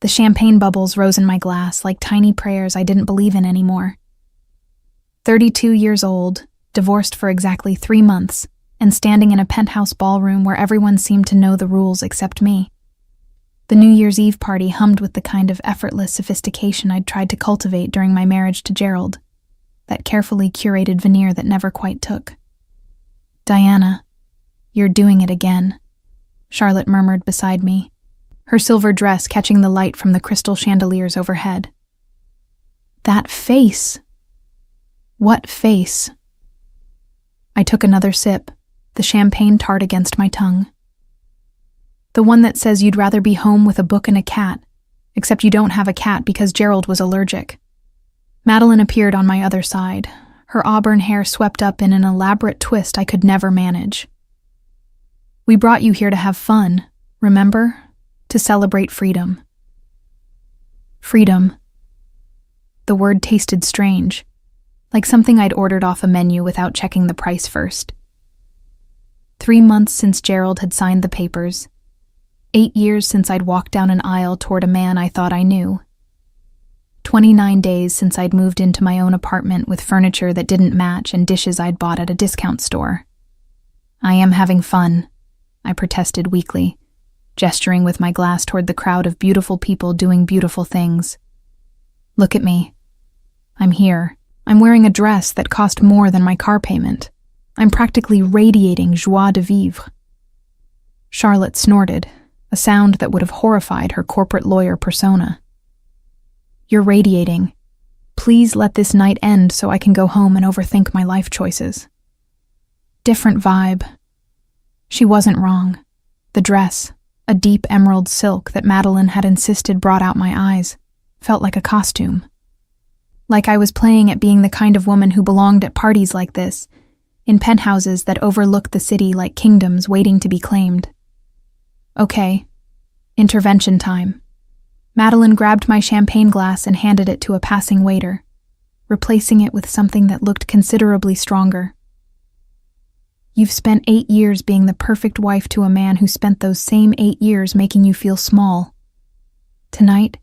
The champagne bubbles rose in my glass like tiny prayers I didn't believe in anymore. 32 years old, divorced for exactly 3 months, and standing in a penthouse ballroom where everyone seemed to know the rules except me. The New Year's Eve party hummed with the kind of effortless sophistication I'd tried to cultivate during my marriage to Gerald, that carefully curated veneer that never quite took. "Diana, you're doing it again," Charlotte murmured beside me, her silver dress catching the light from the crystal chandeliers overhead. "That face! What face?" I took another sip, the champagne tart against my tongue. "The one that says you'd rather be home with a book and a cat, except you don't have a cat because Gerald was allergic." Madeline appeared on my other side, her auburn hair swept up in an elaborate twist I could never manage. "We brought you here to have fun, remember? To celebrate freedom." Freedom. The word tasted strange, like something I'd ordered off a menu without checking the price first. 3 months since Gerald had signed the papers. 8 years since I'd walked down an aisle toward a man I thought I knew. 29 days since I'd moved into my own apartment with furniture that didn't match and dishes I'd bought at a discount store. "I am having fun," I protested weakly, gesturing with my glass toward the crowd of beautiful people doing beautiful things. "Look at me. I'm here. I'm wearing a dress that cost more than my car payment. I'm practically radiating joie de vivre." Charlotte snorted, a sound that would have horrified her corporate lawyer persona. "You're radiating. Please let this night end so I can go home and overthink my life choices." Different vibe. She wasn't wrong. The dress, a deep emerald silk that Madeline had insisted brought out my eyes, felt like a costume. Like I was playing at being the kind of woman who belonged at parties like this, in penthouses that overlooked the city like kingdoms waiting to be claimed. "Okay, intervention time." Madeline grabbed my champagne glass and handed it to a passing waiter, replacing it with something that looked considerably stronger. "You've spent 8 years being the perfect wife to a man who spent those same 8 years making you feel small. Tonight,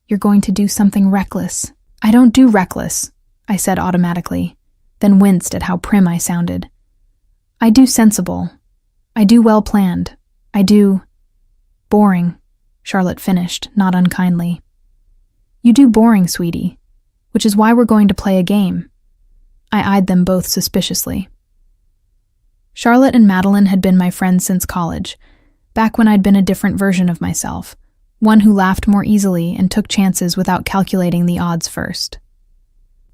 you're going to do something reckless." "I don't do reckless," I said automatically, then winced at how prim I sounded. "I do sensible. I do well planned. I do boring," Charlotte finished, not unkindly. "You do boring, sweetie, which is why we're going to play a game." I eyed them both suspiciously. Charlotte and Madeline had been my friends since college, back when I'd been a different version of myself, one who laughed more easily and took chances without calculating the odds first.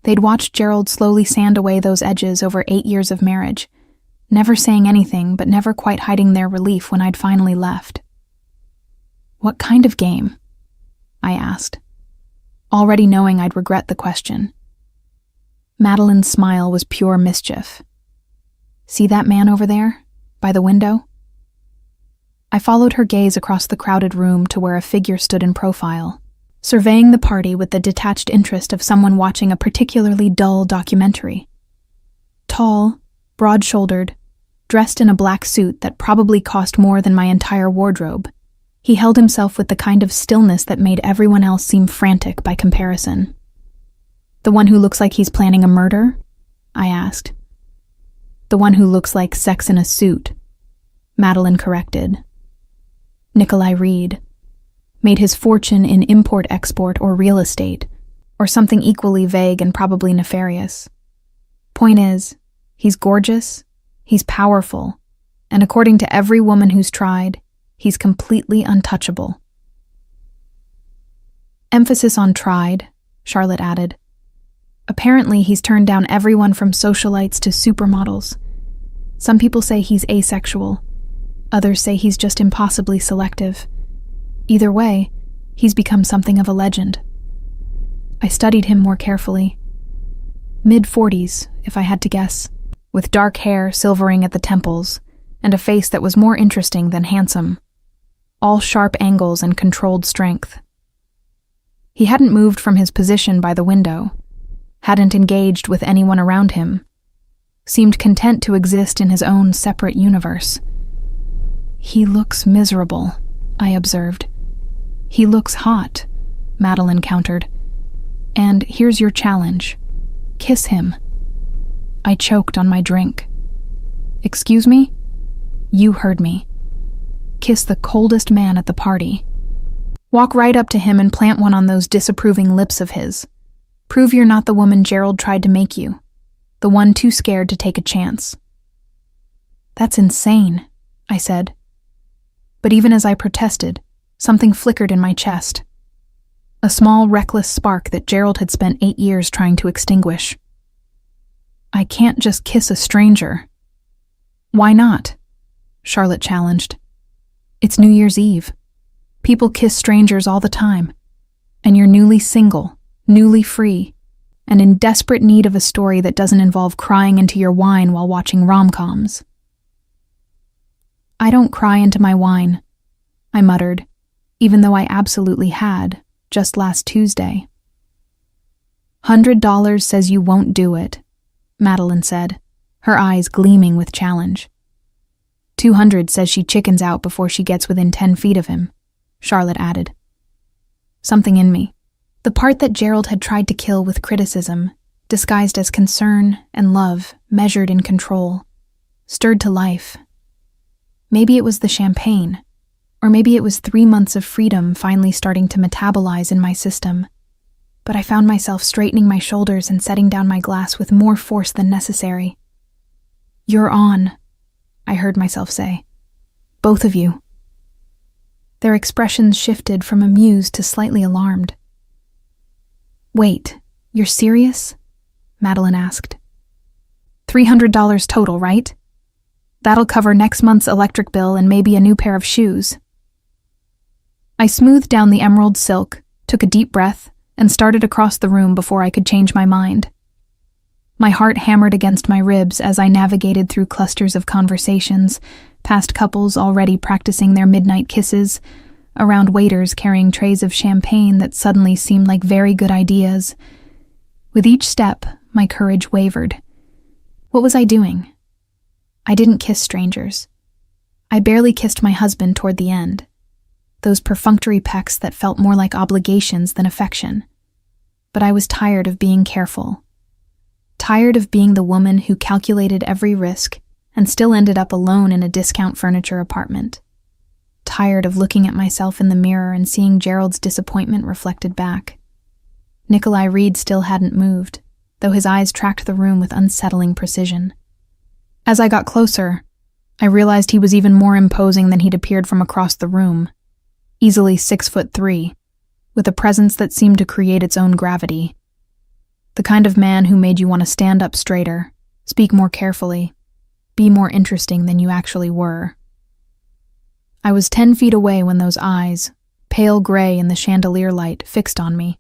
They'd watched Gerald slowly sand away those edges over 8 years of marriage, never saying anything but never quite hiding their relief when I'd finally left. "What kind of game?" I asked, already knowing I'd regret the question. Madeline's smile was pure mischief. "See that man over there, by the window?" I followed her gaze across the crowded room to where a figure stood in profile, surveying the party with the detached interest of someone watching a particularly dull documentary. Tall, broad-shouldered, dressed in a black suit that probably cost more than my entire wardrobe, he held himself with the kind of stillness that made everyone else seem frantic by comparison. "The one who looks like he's planning a murder?" I asked. "The one who looks like sex in a suit," Madeline corrected. Nikolai Reed. Made his fortune in import-export or real estate, or something equally vague and probably nefarious. Point is, he's gorgeous, he's powerful, and according to every woman who's tried, he's completely untouchable. Emphasis on tried, Charlotte added. Apparently, he's turned down everyone from socialites to supermodels. Some people say he's asexual. Others say he's just impossibly selective. Either way, he's become something of a legend. I studied him more carefully. Mid-40s, if I had to guess, with dark hair silvering at the temples, and a face that was more interesting than handsome. All sharp angles and controlled strength. He hadn't moved from his position by the window, hadn't engaged with anyone around him, seemed content to exist in his own separate universe. "He looks miserable," I observed. "He looks hot," Madeline countered. "And here's your challenge. Kiss him." I choked on my drink. "Excuse me?" "You heard me. Kiss the coldest man at the party. Walk right up to him and plant one on those disapproving lips of his. Prove you're not the woman Gerald tried to make you, the one too scared to take a chance." "That's insane," I said. But even as I protested, something flickered in my chest. A small, reckless spark that Gerald had spent 8 years trying to extinguish. "I can't just kiss a stranger." "Why not?" Charlotte challenged. "It's New Year's Eve. People kiss strangers all the time. And you're newly single, newly free, and in desperate need of a story that doesn't involve crying into your wine while watching rom-coms." "I don't cry into my wine," I muttered, even though I absolutely had, just last Tuesday. $100 says you won't do it," Madeline said, her eyes gleaming with challenge. $200 says she chickens out before she gets within 10 feet of him, Charlotte added. Something in me, the part that Gerald had tried to kill with criticism, disguised as concern and love measured in control, stirred to life. Maybe it was the champagne, or maybe it was 3 months of freedom finally starting to metabolize in my system. But I found myself straightening my shoulders and setting down my glass with more force than necessary. "You're on," I heard myself say. "Both of you." Their expressions shifted from amused to slightly alarmed. "Wait, you're serious?" Madeline asked. $300 total, right? That'll cover next month's electric bill and maybe a new pair of shoes." I smoothed down the emerald silk, took a deep breath, and started across the room before I could change my mind. My heart hammered against my ribs as I navigated through clusters of conversations, past couples already practicing their midnight kisses, around waiters carrying trays of champagne that suddenly seemed like very good ideas. With each step, my courage wavered. What was I doing? I didn't kiss strangers. I barely kissed my husband toward the end. Those perfunctory pecks that felt more like obligations than affection. But I was tired of being careful. Tired of being the woman who calculated every risk and still ended up alone in a discount furniture apartment. Tired of looking at myself in the mirror and seeing Gerald's disappointment reflected back. Nikolai Reed still hadn't moved, though his eyes tracked the room with unsettling precision. As I got closer, I realized he was even more imposing than he'd appeared from across the room. Easily 6'3", with a presence that seemed to create its own gravity. The kind of man who made you want to stand up straighter, speak more carefully, be more interesting than you actually were. I was 10 feet away when those eyes, pale gray in the chandelier light, fixed on me.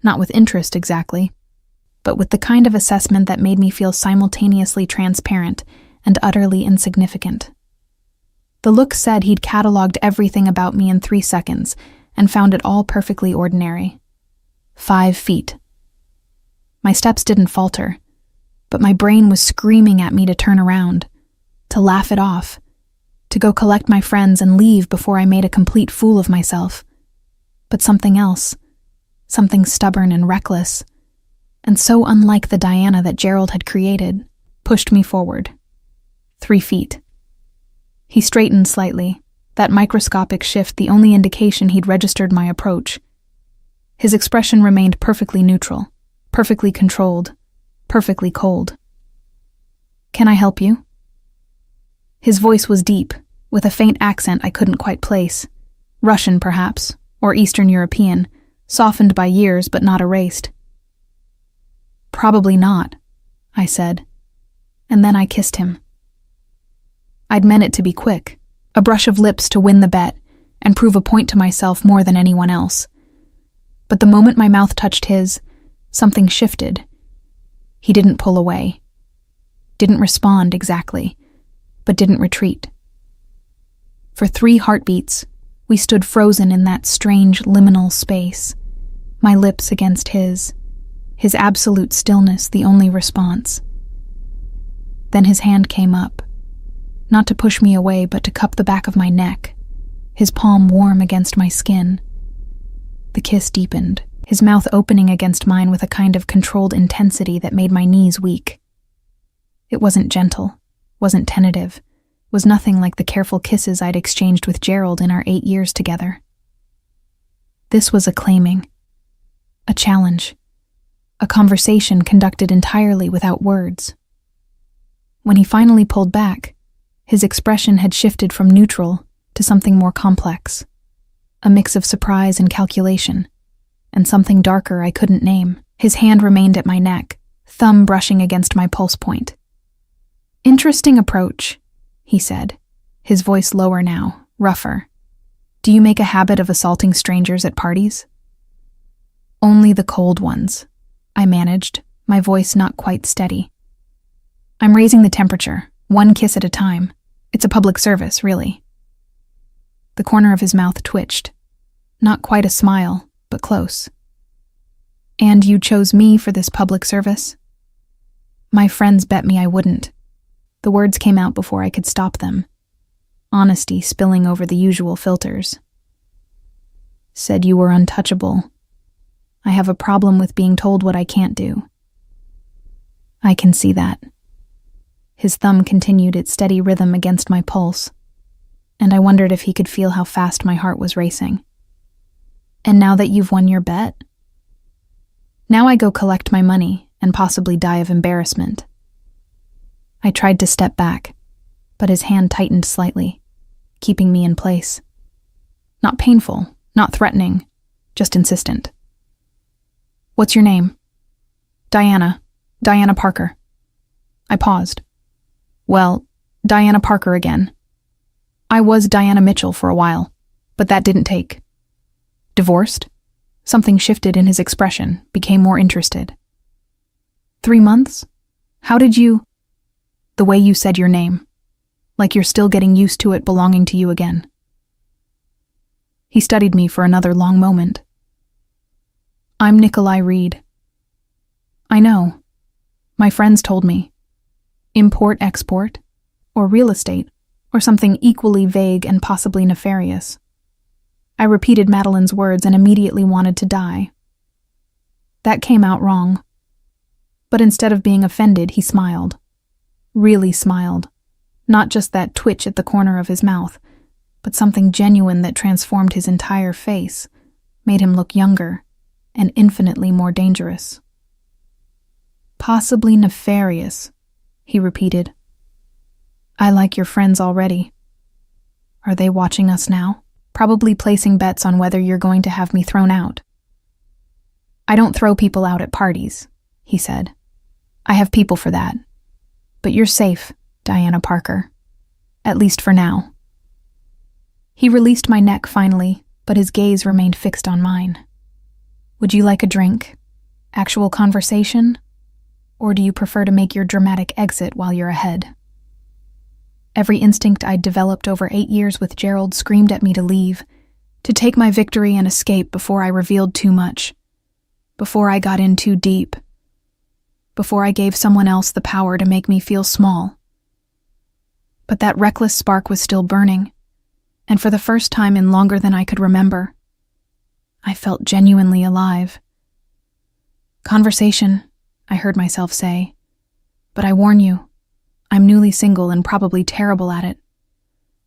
Not with interest exactly, but with the kind of assessment that made me feel simultaneously transparent and utterly insignificant. The look said he'd cataloged everything about me in 3 seconds and found it all perfectly ordinary. 5 feet. My steps didn't falter, but my brain was screaming at me to turn around, to laugh it off, to go collect my friends and leave before I made a complete fool of myself. But something else, something stubborn and reckless, and so unlike the Diana that Gerald had created, pushed me forward. 3 feet. He straightened slightly, that microscopic shift the only indication he'd registered my approach. His expression remained perfectly neutral, perfectly controlled, perfectly cold. "Can I help you?" His voice was deep, with a faint accent I couldn't quite place. Russian, perhaps, or Eastern European, softened by years but not erased. "Probably not," I said, and then I kissed him. I'd meant it to be quick, a brush of lips to win the bet and prove a point to myself more than anyone else. But the moment my mouth touched his, something shifted. He didn't pull away. Didn't respond exactly, but didn't retreat. For 3 heartbeats, we stood frozen in that strange liminal space, my lips against his absolute stillness the only response. Then his hand came up, not to push me away but to cup the back of my neck, his palm warm against my skin, kiss deepened, his mouth opening against mine with a kind of controlled intensity that made my knees weak. It wasn't gentle, wasn't tentative, was nothing like the careful kisses I'd exchanged with Gerald in our 8 years together. This was a claiming, a challenge, a conversation conducted entirely without words. When he finally pulled back, his expression had shifted from neutral to something more complex, a mix of surprise and calculation, and something darker I couldn't name. His hand remained at my neck, thumb brushing against my pulse point. "Interesting approach," he said, his voice lower now, rougher. "Do you make a habit of assaulting strangers at parties?" "Only the cold ones," I managed, my voice not quite steady. "I'm raising the temperature, one kiss at a time. It's a public service, really." The corner of his mouth twitched. Not quite a smile, but close. "And you chose me for this public service?" My friends bet me I wouldn't. The words came out before I could stop them, honesty spilling over the usual filters. "Said you were untouchable. I have a problem with being told what I can't do." "I can see that." His thumb continued its steady rhythm against my pulse, and I wondered if he could feel how fast my heart was racing. "And now that you've won your bet?" "Now I go collect my money and possibly die of embarrassment." I tried to step back, but his hand tightened slightly, keeping me in place. Not painful, not threatening, just insistent. "What's your name?" Diana Parker." I paused. "Well, Diana Parker again. I was Diana Mitchell for a while, but that didn't take." "Divorced?" Something shifted in his expression, became more interested. 3 months? How did you—" "The way you said your name. Like you're still getting used to it belonging to you again." He studied me for another long moment. "I'm Nikolai Reed." "I know. My friends told me. Import-export, or real estate, or something equally vague and possibly nefarious." I repeated Madeline's words and immediately wanted to die. That came out wrong. But instead of being offended, he smiled. Really smiled. Not just that twitch at the corner of his mouth, but something genuine that transformed his entire face, made him look younger and infinitely more dangerous. "Possibly nefarious," he repeated. "I like your friends already. Are they watching us now? Probably placing bets on whether you're going to have me thrown out." "I don't throw people out at parties," he said. "I have people for that. But you're safe, Diana Parker. At least for now." He released my neck finally, but his gaze remained fixed on mine. "Would you like a drink? Actual conversation? Or do you prefer to make your dramatic exit while you're ahead?" Every instinct I'd developed over 8 years with Gerald screamed at me to leave, to take my victory and escape before I revealed too much, before I got in too deep, before I gave someone else the power to make me feel small. But that reckless spark was still burning, and for the first time in longer than I could remember, I felt genuinely alive. "Conversation," I heard myself say, "but I warn you, I'm newly single and probably terrible at it.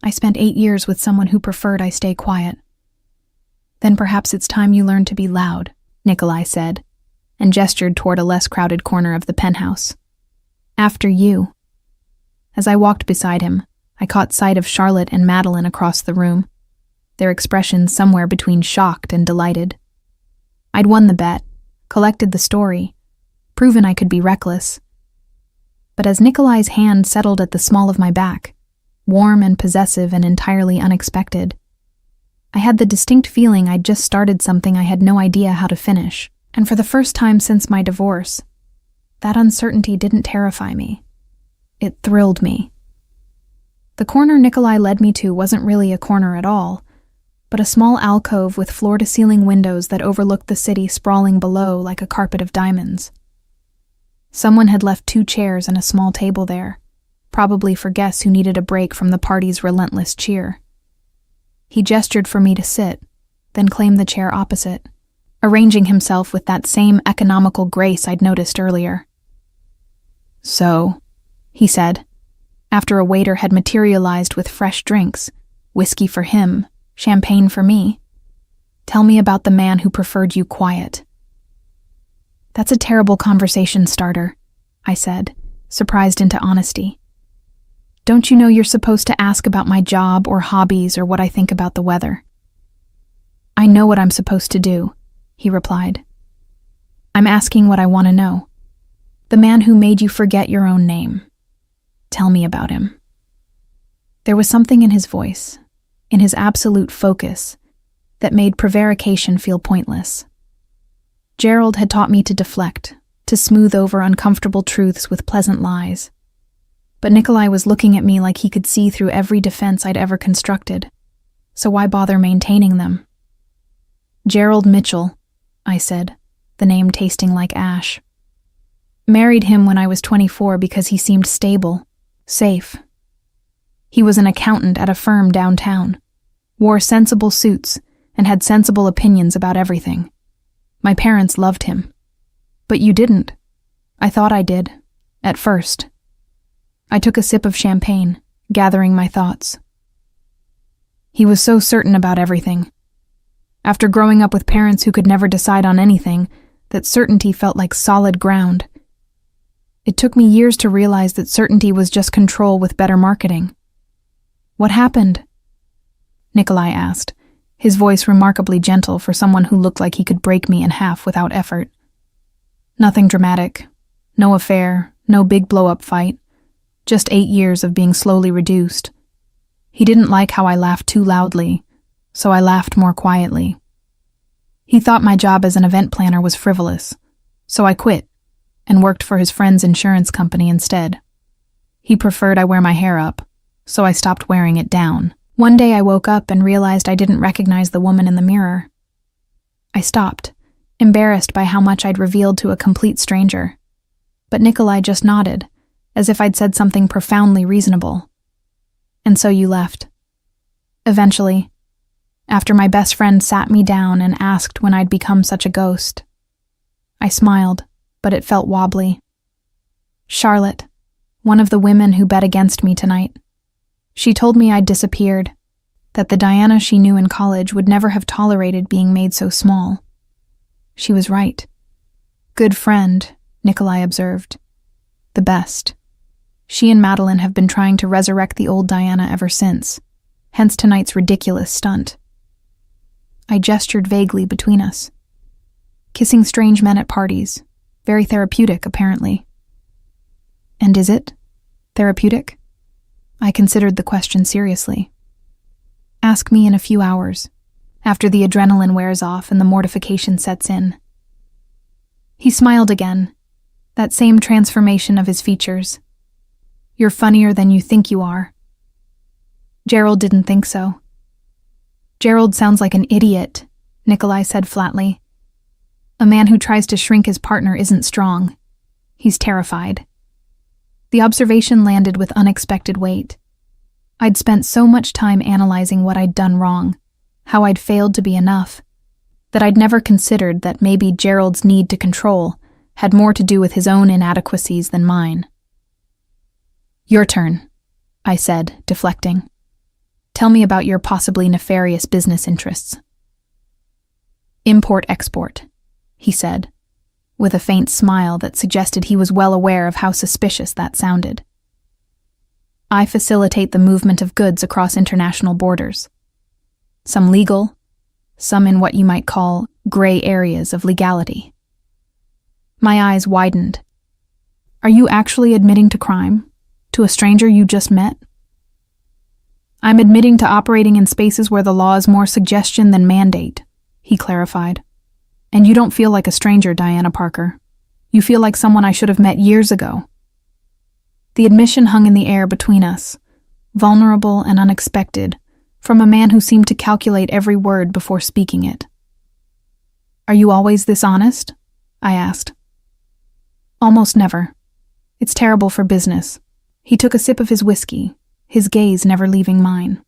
I spent 8 years with someone who preferred I stay quiet." "Then perhaps it's time you learn to be loud," Nikolai said, and gestured toward a less crowded corner of the penthouse. "After you." As I walked beside him, I caught sight of Charlotte and Madeline across the room, their expressions somewhere between shocked and delighted. I'd won the bet, collected the story, proven I could be reckless. But as Nikolai's hand settled at the small of my back, warm and possessive and entirely unexpected, I had the distinct feeling I'd just started something I had no idea how to finish. And for the first time since my divorce, that uncertainty didn't terrify me. It thrilled me. The corner Nikolai led me to wasn't really a corner at all, but a small alcove with floor-to-ceiling windows that overlooked the city sprawling below like a carpet of diamonds. Someone had left 2 chairs and a small table there, probably for guests who needed a break from the party's relentless cheer. He gestured for me to sit, then claimed the chair opposite, arranging himself with that same economical grace I'd noticed earlier. "So," he said, after a waiter had materialized with fresh drinks, whiskey for him, champagne for me. "Tell me about the man who preferred you quiet." "That's a terrible conversation starter," I said, surprised into honesty. "Don't you know you're supposed to ask about my job or hobbies or what I think about the weather?" "I know what I'm supposed to do," he replied. "I'm asking what I want to know. The man who made you forget your own name. Tell me about him." There was something in his voice, in his absolute focus, that made prevarication feel pointless. Gerald had taught me to deflect, to smooth over uncomfortable truths with pleasant lies. But Nikolai was looking at me like he could see through every defense I'd ever constructed, so why bother maintaining them? "Gerald Mitchell," I said, the name tasting like ash. "Married him when I was 24 because he seemed stable, safe. He was an accountant at a firm downtown, wore sensible suits, and had sensible opinions about everything. My parents loved him. But you didn't. I thought I did, at first." I took a sip of champagne, gathering my thoughts. "He was so certain about everything. After growing up with parents who could never decide on anything, that certainty felt like solid ground. It took me years to realize that certainty was just control with better marketing." "What happened?" Nikolai asked, his voice remarkably gentle for someone who looked like he could break me in half without effort. "Nothing dramatic. No affair, no big blow-up fight. Just 8 years of being slowly reduced. He didn't like how I laughed too loudly, so I laughed more quietly. He thought my job as an event planner was frivolous, so I quit and worked for his friend's insurance company instead. He preferred I wear my hair up, so I stopped wearing it down. One day I woke up and realized I didn't recognize the woman in the mirror. I stopped, embarrassed by how much I'd revealed to a complete stranger. But Nikolai just nodded, as if I'd said something profoundly reasonable. And so you left. Eventually, after my best friend sat me down and asked when I'd become such a ghost. I smiled, but it felt wobbly. Charlotte, one of the women who bet against me tonight. She told me I'd disappeared, that the Diana she knew in college would never have tolerated being made so small. She was right. "Good friend," Nikolai observed. "The best. She and Madeline have been trying to resurrect the old Diana ever since, hence tonight's ridiculous stunt." I gestured vaguely between us. "Kissing strange men at parties. Very therapeutic, apparently." "And is it? Therapeutic?" I considered the question seriously. "Ask me in a few hours, after the adrenaline wears off and the mortification sets in." He smiled again, that same transformation of his features. "You're funnier than you think you are." Gerald didn't think so. "Gerald sounds like an idiot," Nikolai said flatly. "A man who tries to shrink his partner isn't strong. He's terrified." The observation landed with unexpected weight. I'd spent so much time analyzing what I'd done wrong, how I'd failed to be enough, that I'd never considered that maybe Gerald's need to control had more to do with his own inadequacies than mine. "Your turn," I said, deflecting. "Tell me about your possibly nefarious business interests." "Import-export," he said, with a faint smile that suggested he was well aware of how suspicious that sounded. "I facilitate the movement of goods across international borders. Some legal, some in what you might call gray areas of legality." My eyes widened. "Are you actually admitting to crime? To a stranger you just met?" "I'm admitting to operating in spaces where the law is more suggestion than mandate," he clarified. "And you don't feel like a stranger, Diana Parker. You feel like someone I should have met years ago." The admission hung in the air between us, vulnerable and unexpected, from a man who seemed to calculate every word before speaking it. "Are you always this honest?" I asked. "Almost never. It's terrible for business." He took a sip of his whiskey, his gaze never leaving mine.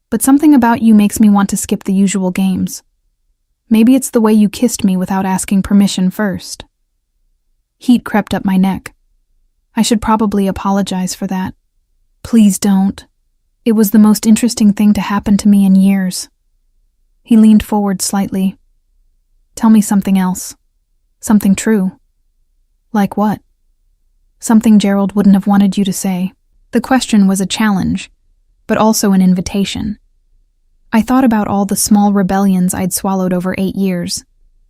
"But something about you makes me want to skip the usual games. Maybe it's the way you kissed me without asking permission first. Heat crept up my neck. I should probably apologize for that. Please don't. It was the most interesting thing to happen to me in years. He leaned forward slightly. Tell me something else. Something true. Like what? Something Gerald wouldn't have wanted you to say. The question was a challenge, but also an invitation. I thought about all the small rebellions I'd swallowed over 8 years,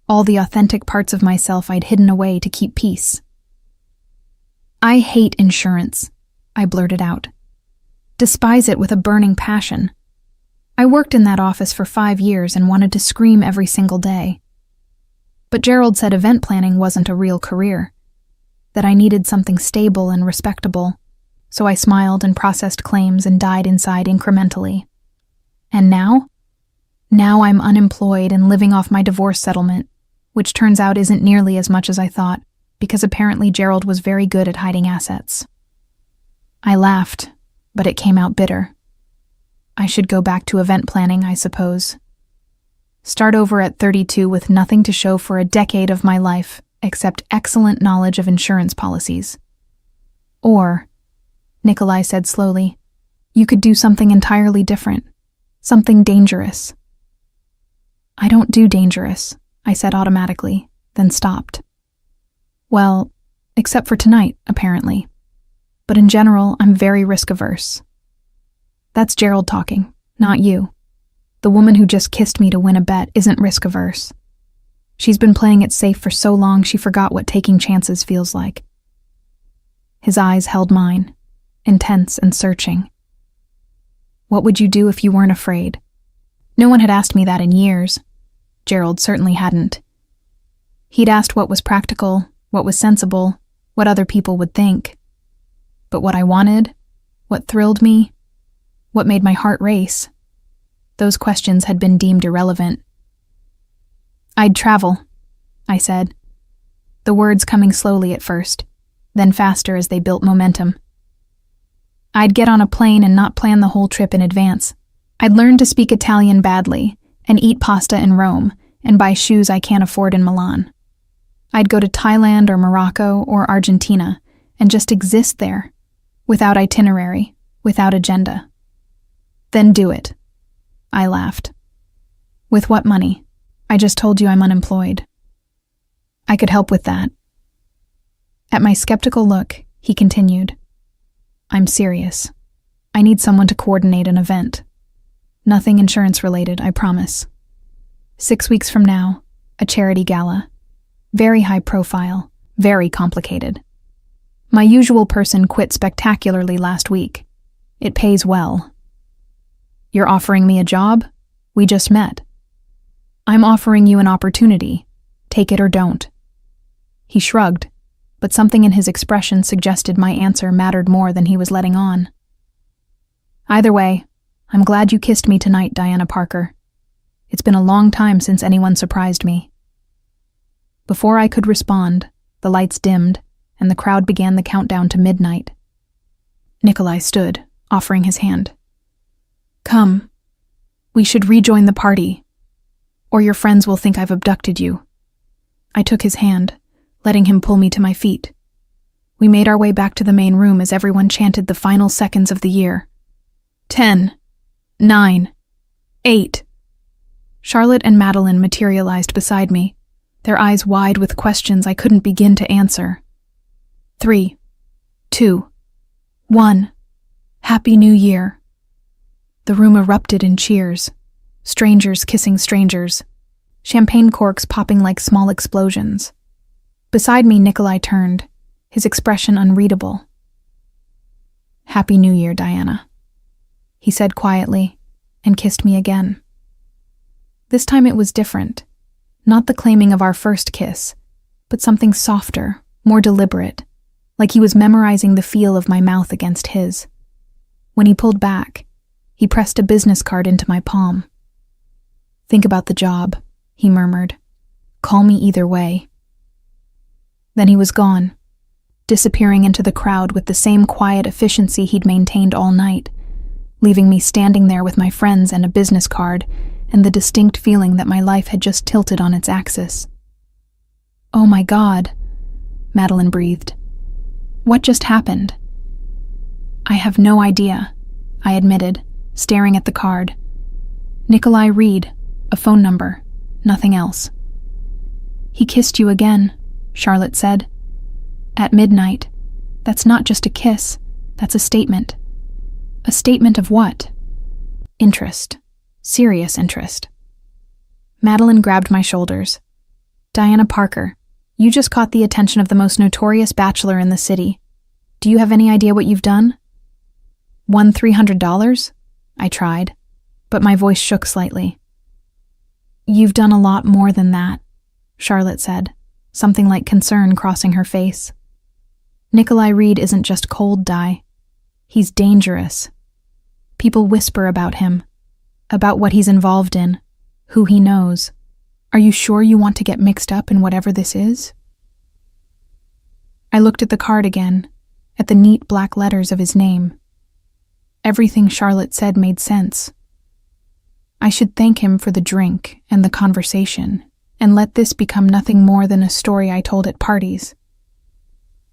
all the authentic parts of myself I'd hidden away to keep peace. I hate insurance, I blurted out. Despise it with a burning passion. I worked in that office for 5 years and wanted to scream every single day. But Gerald said event planning wasn't a real career, that I needed something stable and respectable, so I smiled and processed claims and died inside incrementally. And now? Now I'm unemployed and living off my divorce settlement, which turns out isn't nearly as much as I thought, because apparently Gerald was very good at hiding assets. I laughed, but it came out bitter. I should go back to event planning, I suppose. Start over at 32 with nothing to show for a decade of my life, except excellent knowledge of insurance policies. Or, Nikolai said slowly, you could do something entirely different. Something dangerous. I don't do dangerous, I said automatically, then stopped. Well, except for tonight, apparently. But in general, I'm very risk-averse. That's Gerald talking, not you. The woman who just kissed me to win a bet isn't risk-averse. She's been playing it safe for so long she forgot what taking chances feels like. His eyes held mine, intense and searching. What would you do if you weren't afraid? No one had asked me that in years. Gerald certainly hadn't. He'd asked what was practical, what was sensible, what other people would think. But what I wanted, what thrilled me, what made my heart race, those questions had been deemed irrelevant. I'd travel, I said, the words coming slowly at first, then faster as they built momentum. I'd get on a plane and not plan the whole trip in advance. I'd learn to speak Italian badly and eat pasta in Rome and buy shoes I can't afford in Milan. I'd go to Thailand or Morocco or Argentina and just exist there, without itinerary, without agenda. Then do it. I laughed. With what money? I just told you I'm unemployed. I could help with that. At my skeptical look, he continued. I'm serious. I need someone to coordinate an event. Nothing insurance-related, I promise. 6 weeks from now, a charity gala. Very high profile, very complicated. My usual person quit spectacularly last week. It pays well. You're offering me a job? We just met. I'm offering you an opportunity. Take it or don't. He shrugged, but something in his expression suggested my answer mattered more than he was letting on. Either way, I'm glad you kissed me tonight, Diana Parker. It's been a long time since anyone surprised me. Before I could respond, the lights dimmed, and the crowd began the countdown to midnight. Nikolai stood, offering his hand. Come. We should rejoin the party, or your friends will think I've abducted you. I took his hand, letting him pull me to my feet. We made our way back to the main room as everyone chanted the final seconds of the year. 10, 9, 8. Charlotte and Madeline materialized beside me, their eyes wide with questions I couldn't begin to answer. 3, 2, 1. Happy New Year. The room erupted in cheers, strangers kissing strangers, champagne corks popping like small explosions. Beside me, Nikolai turned, his expression unreadable. Happy New Year, Diana, he said quietly, and kissed me again. This time it was different, not the claiming of our first kiss, but something softer, more deliberate, like he was memorizing the feel of my mouth against his. When he pulled back, he pressed a business card into my palm. Think about the job, he murmured. Call me either way. Then he was gone, disappearing into the crowd with the same quiet efficiency he'd maintained all night, leaving me standing there with my friends and a business card and the distinct feeling that my life had just tilted on its axis. "Oh my God," Madeline breathed. "What just happened?" "I have no idea," I admitted, staring at the card. "Nikolai Reed, a phone number, nothing else." "He kissed you again," Charlotte said. "At midnight. That's not just a kiss, that's a statement." "A statement of what?" "Interest. Serious interest." Madeline grabbed my shoulders. "Diana Parker, you just caught the attention of the most notorious bachelor in the city. Do you have any idea what you've done?" "Won $300? I tried, but my voice shook slightly. "You've done a lot more than that," Charlotte said, something like concern crossing her face. "Nikolai Reed isn't just cold, Di. He's dangerous. People whisper about him, about what he's involved in, who he knows. Are you sure you want to get mixed up in whatever this is?" I looked at the card again, at the neat black letters of his name. Everything Charlotte said made sense. I should thank him for the drink and the conversation, and let this become nothing more than a story I told at parties.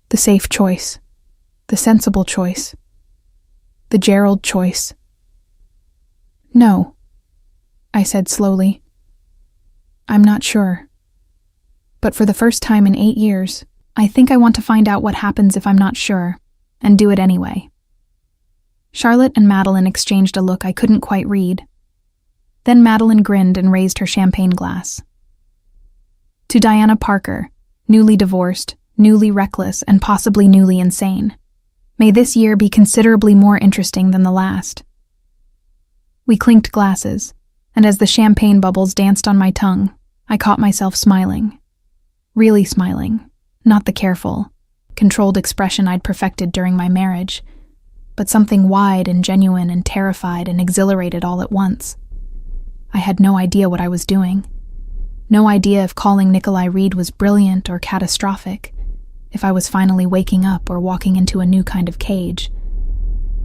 The safe choice, the sensible choice, the Gerald choice. "No," I said slowly. "I'm not sure. But for the first time in 8 years, I think I want to find out what happens if I'm not sure, and do it anyway." Charlotte and Madeline exchanged a look I couldn't quite read. Then Madeline grinned and raised her champagne glass. "To Diana Parker, newly divorced, newly reckless, and possibly newly insane. May this year be considerably more interesting than the last." We clinked glasses, and as the champagne bubbles danced on my tongue, I caught myself smiling. Really smiling, not the careful, controlled expression I'd perfected during my marriage, but something wide and genuine and terrified and exhilarated all at once. I had no idea what I was doing. No idea if calling Nikolai Reed was brilliant or catastrophic, if I was finally waking up or walking into a new kind of cage.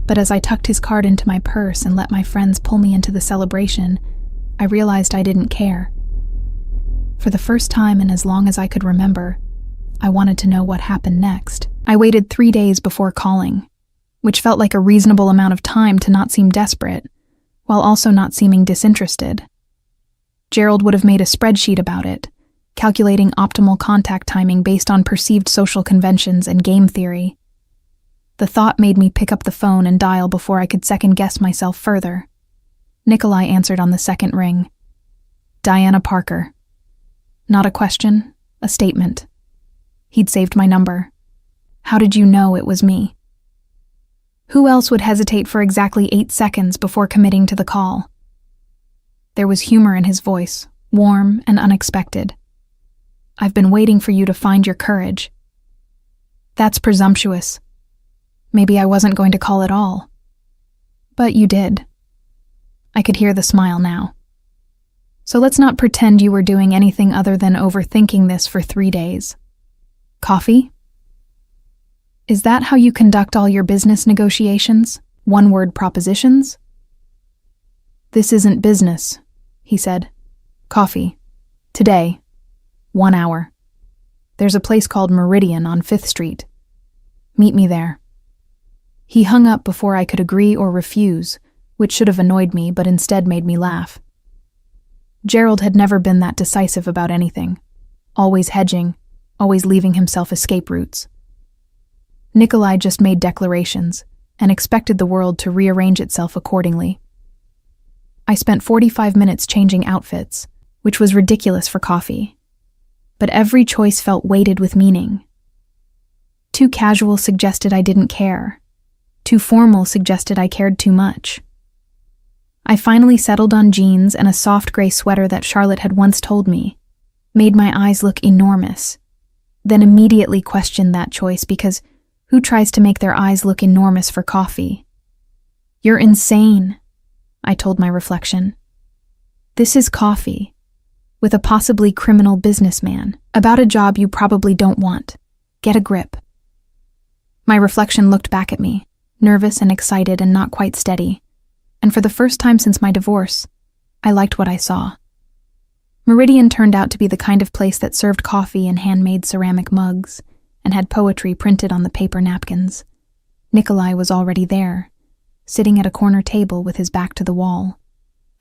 But as I tucked his card into my purse and let my friends pull me into the celebration, I realized I didn't care. For the first time in as long as I could remember, I wanted to know what happened next. I waited 3 days before calling, which felt like a reasonable amount of time to not seem desperate, while also not seeming disinterested. Gerald would have made a spreadsheet about it, calculating optimal contact timing based on perceived social conventions and game theory. The thought made me pick up the phone and dial before I could second-guess myself further. Nikolai answered on the second ring. "Diana Parker." Not a question, a statement. He'd saved my number. "How did you know it was me?" Who else would hesitate for exactly 8 seconds before committing to the call? There was humor in his voice, warm and unexpected. "I've been waiting for you to find your courage." "That's presumptuous. Maybe I wasn't going to call at all." "But you did." I could hear the smile now. "So let's not pretend you were doing anything other than overthinking this for 3 days. Coffee? Is that how you conduct all your business negotiations? One-word propositions?" "This isn't business," he said. "Coffee. Today. 1 hour. There's a place called Meridian on 5th Street. Meet me there." He hung up before I could agree or refuse, which should have annoyed me but instead made me laugh. Gerald had never been that decisive about anything, always hedging, always leaving himself escape routes. Nikolai just made declarations and expected the world to rearrange itself accordingly. I spent 45 minutes changing outfits, which was ridiculous for coffee. But every choice felt weighted with meaning. Too casual suggested I didn't care. Too formal suggested I cared too much. I finally settled on jeans and a soft gray sweater that Charlotte had once told me made my eyes look enormous, then immediately questioned that choice because who tries to make their eyes look enormous for coffee? "You're insane," I told my reflection. "This is coffee, with a possibly criminal businessman, about a job you probably don't want. Get a grip." My reflection looked back at me, nervous and excited and not quite steady, and for the first time since my divorce, I liked what I saw. Meridian turned out to be the kind of place that served coffee in handmade ceramic mugs and had poetry printed on the paper napkins. Nikolai was already there, sitting at a corner table with his back to the wall,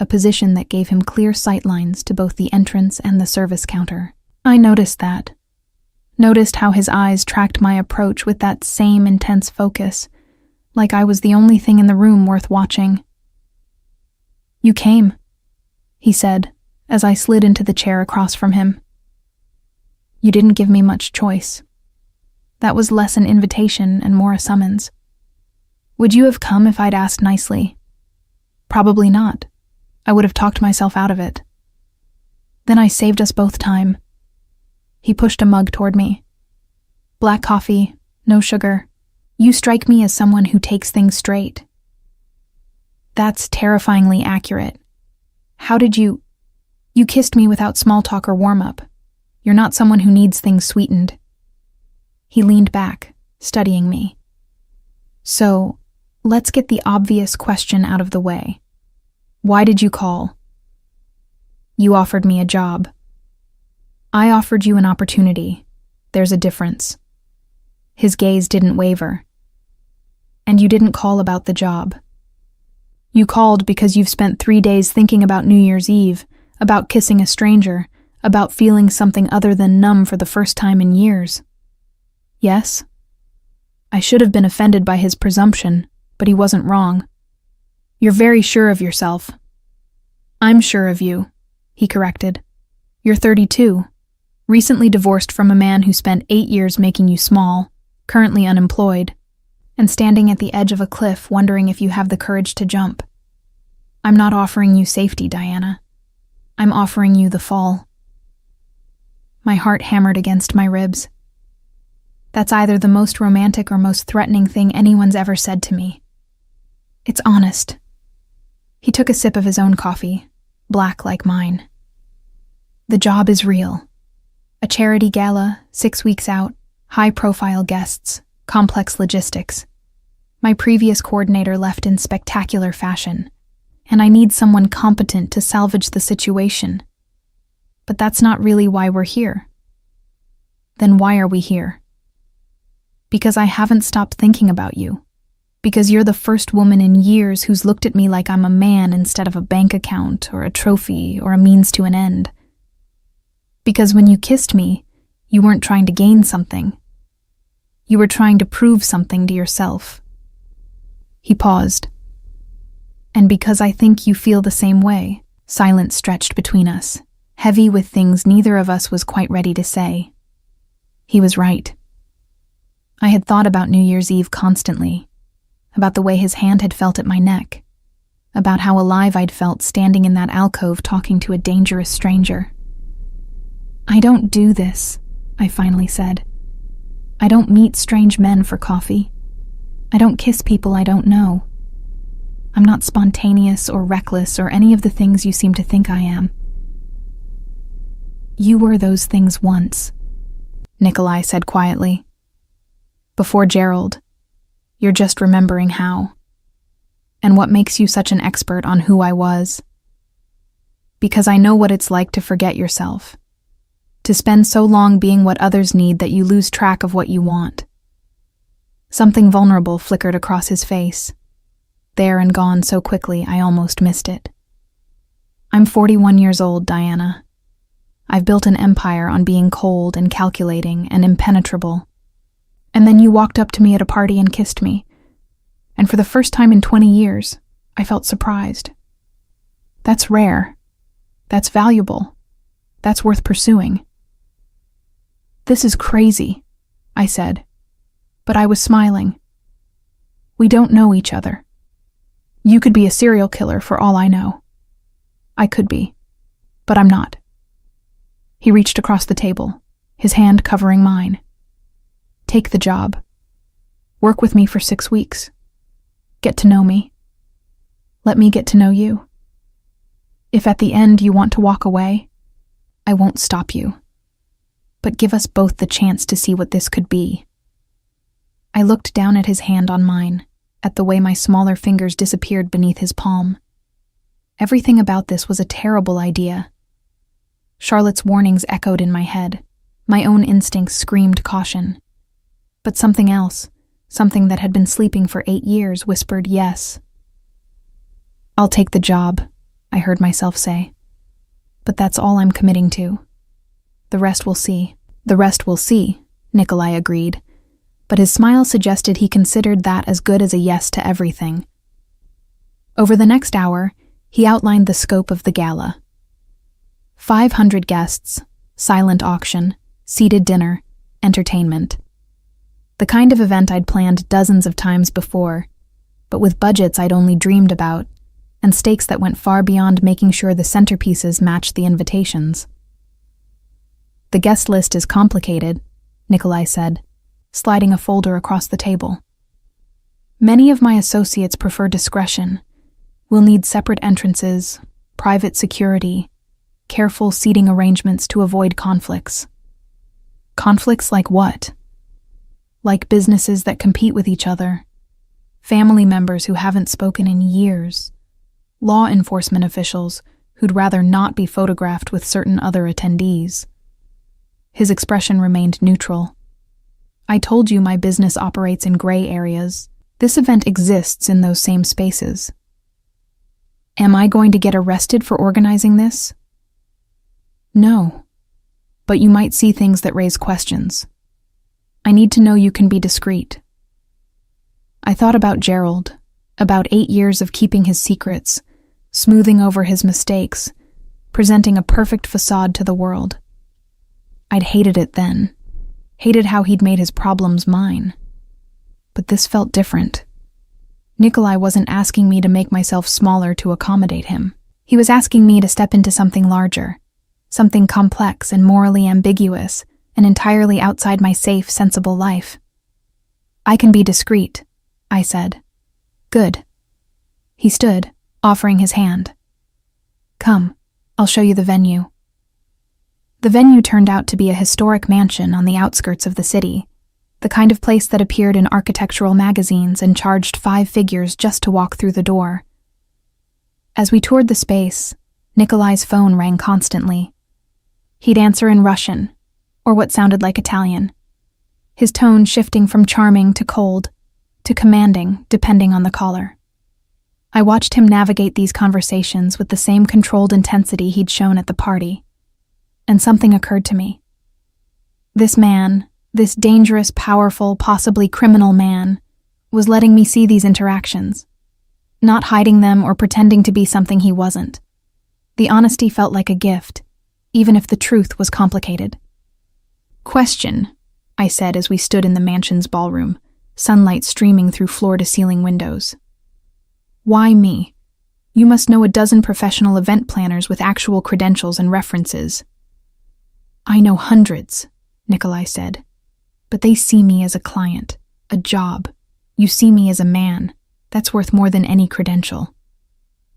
a position that gave him clear sightlines to both the entrance and the service counter. I noticed that. Noticed how his eyes tracked my approach with that same intense focus, like I was the only thing in the room worth watching. "You came," he said, as I slid into the chair across from him. "You didn't give me much choice. That was less an invitation and more a summons. Would you have come if I'd asked nicely? Probably not. I would have talked myself out of it. Then I saved us both time." He pushed a mug toward me. "Black coffee, no sugar. You strike me as someone who takes things straight." "That's terrifyingly accurate. How did you kissed me without small talk or warm-up. You're not someone who needs things sweetened." He leaned back, studying me. "So, let's get the obvious question out of the way. Why did you call?" "You offered me a job." "I offered you an opportunity. There's a difference." His gaze didn't waver. "And you didn't call about the job. You called because you've spent 3 days thinking about New Year's Eve, about kissing a stranger, about feeling something other than numb for the first time in years. Yes?" I should have been offended by his presumption, but he wasn't wrong. "You're very sure of yourself." "I'm sure of you," he corrected. "You're 32, recently divorced from a man who spent 8 years making you small, currently unemployed, and standing at the edge of a cliff wondering if you have the courage to jump. I'm not offering you safety, Diana. I'm offering you the fall." My heart hammered against my ribs. That's either the most romantic or most threatening thing anyone's ever said to me. It's honest. He took a sip of his own coffee, black like mine. "The job is real. A charity gala, 6 weeks out, high-profile guests, complex logistics. My previous coordinator left in spectacular fashion, and I need someone competent to salvage the situation. But that's not really why we're here." "Then why are we here?" "Because I haven't stopped thinking about you. Because you're the first woman in years who's looked at me like I'm a man instead of a bank account or a trophy or a means to an end. Because when you kissed me, you weren't trying to gain something. You were trying to prove something to yourself." He paused. "And because I think you feel the same way." Silence stretched between us, heavy with things neither of us was quite ready to say. He was right. I had thought about New Year's Eve constantly, about the way his hand had felt at my neck, about how alive I'd felt standing in that alcove talking to a dangerous stranger. "I don't do this," I finally said. "I don't meet strange men for coffee. I don't kiss people I don't know. I'm not spontaneous or reckless or any of the things you seem to think I am." "You were those things once," Nikolai said quietly. "Before Gerald. You're just remembering how. And what makes you such an expert on who I was? Because I know what it's like to forget yourself. To spend so long being what others need that you lose track of what you want." Something vulnerable flickered across his face, there and gone so quickly I almost missed it. "I'm 41 years old, Diana. I've built an empire on being cold and calculating and impenetrable. And then you walked up to me at a party and kissed me. And for the first time in 20 years, I felt surprised. That's rare. That's valuable. That's worth pursuing." "This is crazy," I said, but I was smiling. "We don't know each other. You could be a serial killer for all I know. I could be, but I'm not." He reached across the table, his hand covering mine. "Take the job. Work with me for 6 weeks. Get to know me. Let me get to know you. If at the end you want to walk away, I won't stop you. But give us both the chance to see what this could be." I looked down at his hand on mine, at the way my smaller fingers disappeared beneath his palm. Everything about this was a terrible idea. Charlotte's warnings echoed in my head. My own instincts screamed caution. But something else, something that had been sleeping for 8 years, whispered yes. "I'll take the job," I heard myself say. "But that's all I'm committing to. The rest we'll see." "The rest we'll see," Nikolai agreed, but his smile suggested he considered that as good as a yes to everything. Over the next hour, he outlined the scope of the gala. 500 guests, silent auction, seated dinner, entertainment. The kind of event I'd planned dozens of times before, but with budgets I'd only dreamed about, and stakes that went far beyond making sure the centerpieces matched the invitations. "The guest list is complicated," Nikolai said, sliding a folder across the table. "Many of my associates prefer discretion. We'll need separate entrances, private security, careful seating arrangements to avoid conflicts." "Conflicts like what?" "Like businesses that compete with each other, family members who haven't spoken in years, law enforcement officials who'd rather not be photographed with certain other attendees." His expression remained neutral. "I told you my business operates in gray areas. This event exists in those same spaces." "Am I going to get arrested for organizing this?" "No, but you might see things that raise questions. I need to know you can be discreet." I thought about Gerald, about 8 years of keeping his secrets, smoothing over his mistakes, presenting a perfect facade to the world. I'd hated it then, hated how he'd made his problems mine. But this felt different. Nikolai wasn't asking me to make myself smaller to accommodate him. He was asking me to step into something larger, something complex and morally ambiguous, and entirely outside my safe, sensible life. "I can be discreet," I said. "Good." He stood, offering his hand. "Come, I'll show you the venue." The venue turned out to be a historic mansion on the outskirts of the city, the kind of place that appeared in architectural magazines and charged 5 figures just to walk through the door. As we toured the space, Nikolai's phone rang constantly. He'd answer in Russian, or what sounded like Italian, his tone shifting from charming to cold, to commanding, depending on the caller. I watched him navigate these conversations with the same controlled intensity he'd shown at the party. And something occurred to me. This man, this dangerous, powerful, possibly criminal man, was letting me see these interactions, not hiding them or pretending to be something he wasn't. The honesty felt like a gift, even if the truth was complicated. "Question," I said as we stood in the mansion's ballroom, sunlight streaming through floor-to-ceiling windows. "Why me? You must know a dozen professional event planners with actual credentials and references." "I know hundreds," Nikolai said, "but they see me as a client, a job. You see me as a man. That's worth more than any credential.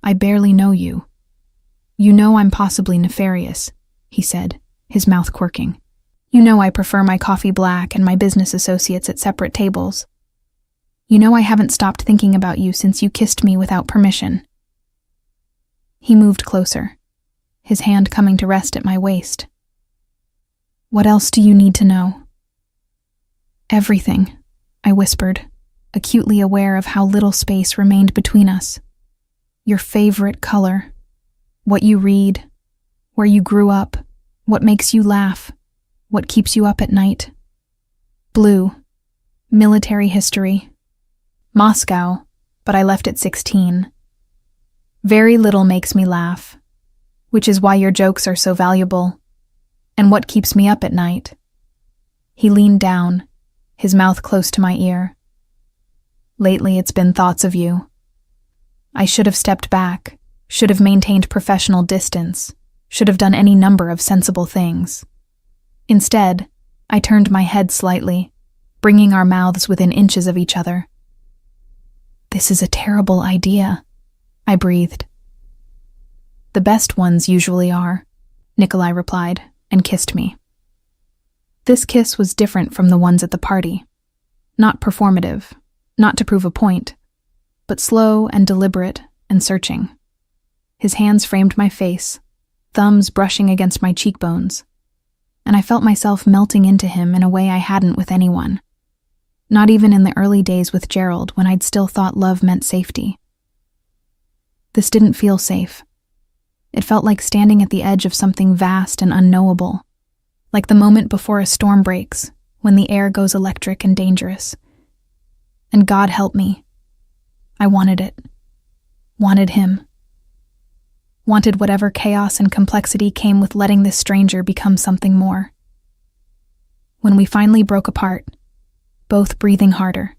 I barely know you." "You know I'm possibly nefarious," he said, his mouth quirking. "You know I prefer my coffee black and my business associates at separate tables. You know I haven't stopped thinking about you since you kissed me without permission." He moved closer, his hand coming to rest at my waist. "What else do you need to know?" "Everything," I whispered, acutely aware of how little space remained between us. "Your favorite color, what you read, where you grew up, what makes you laugh, what keeps you up at night." "Blue, military history, Moscow, but I left at 16. Very little makes me laugh, which is why your jokes are so valuable. And what keeps me up at night?" He leaned down, his mouth close to my ear. "Lately it's been thoughts of you. I should have stepped back, should have maintained professional distance, should have done any number of sensible things. Instead, I turned my head slightly, bringing our mouths within inches of each other. "This is a terrible idea," I breathed. "The best ones usually are," Nikolai replied, and kissed me. This kiss was different from the ones at the party. Not performative, not to prove a point, but slow and deliberate and searching. His hands framed my face, thumbs brushing against my cheekbones, and I felt myself melting into him in a way I hadn't with anyone. Not even in the early days with Gerald, when I'd still thought love meant safety. This didn't feel safe. It felt like standing at the edge of something vast and unknowable, like the moment before a storm breaks, when the air goes electric and dangerous. And God help me. I wanted it. Wanted him. Wanted whatever chaos and complexity came with letting this stranger become something more. When we finally broke apart, both breathing harder,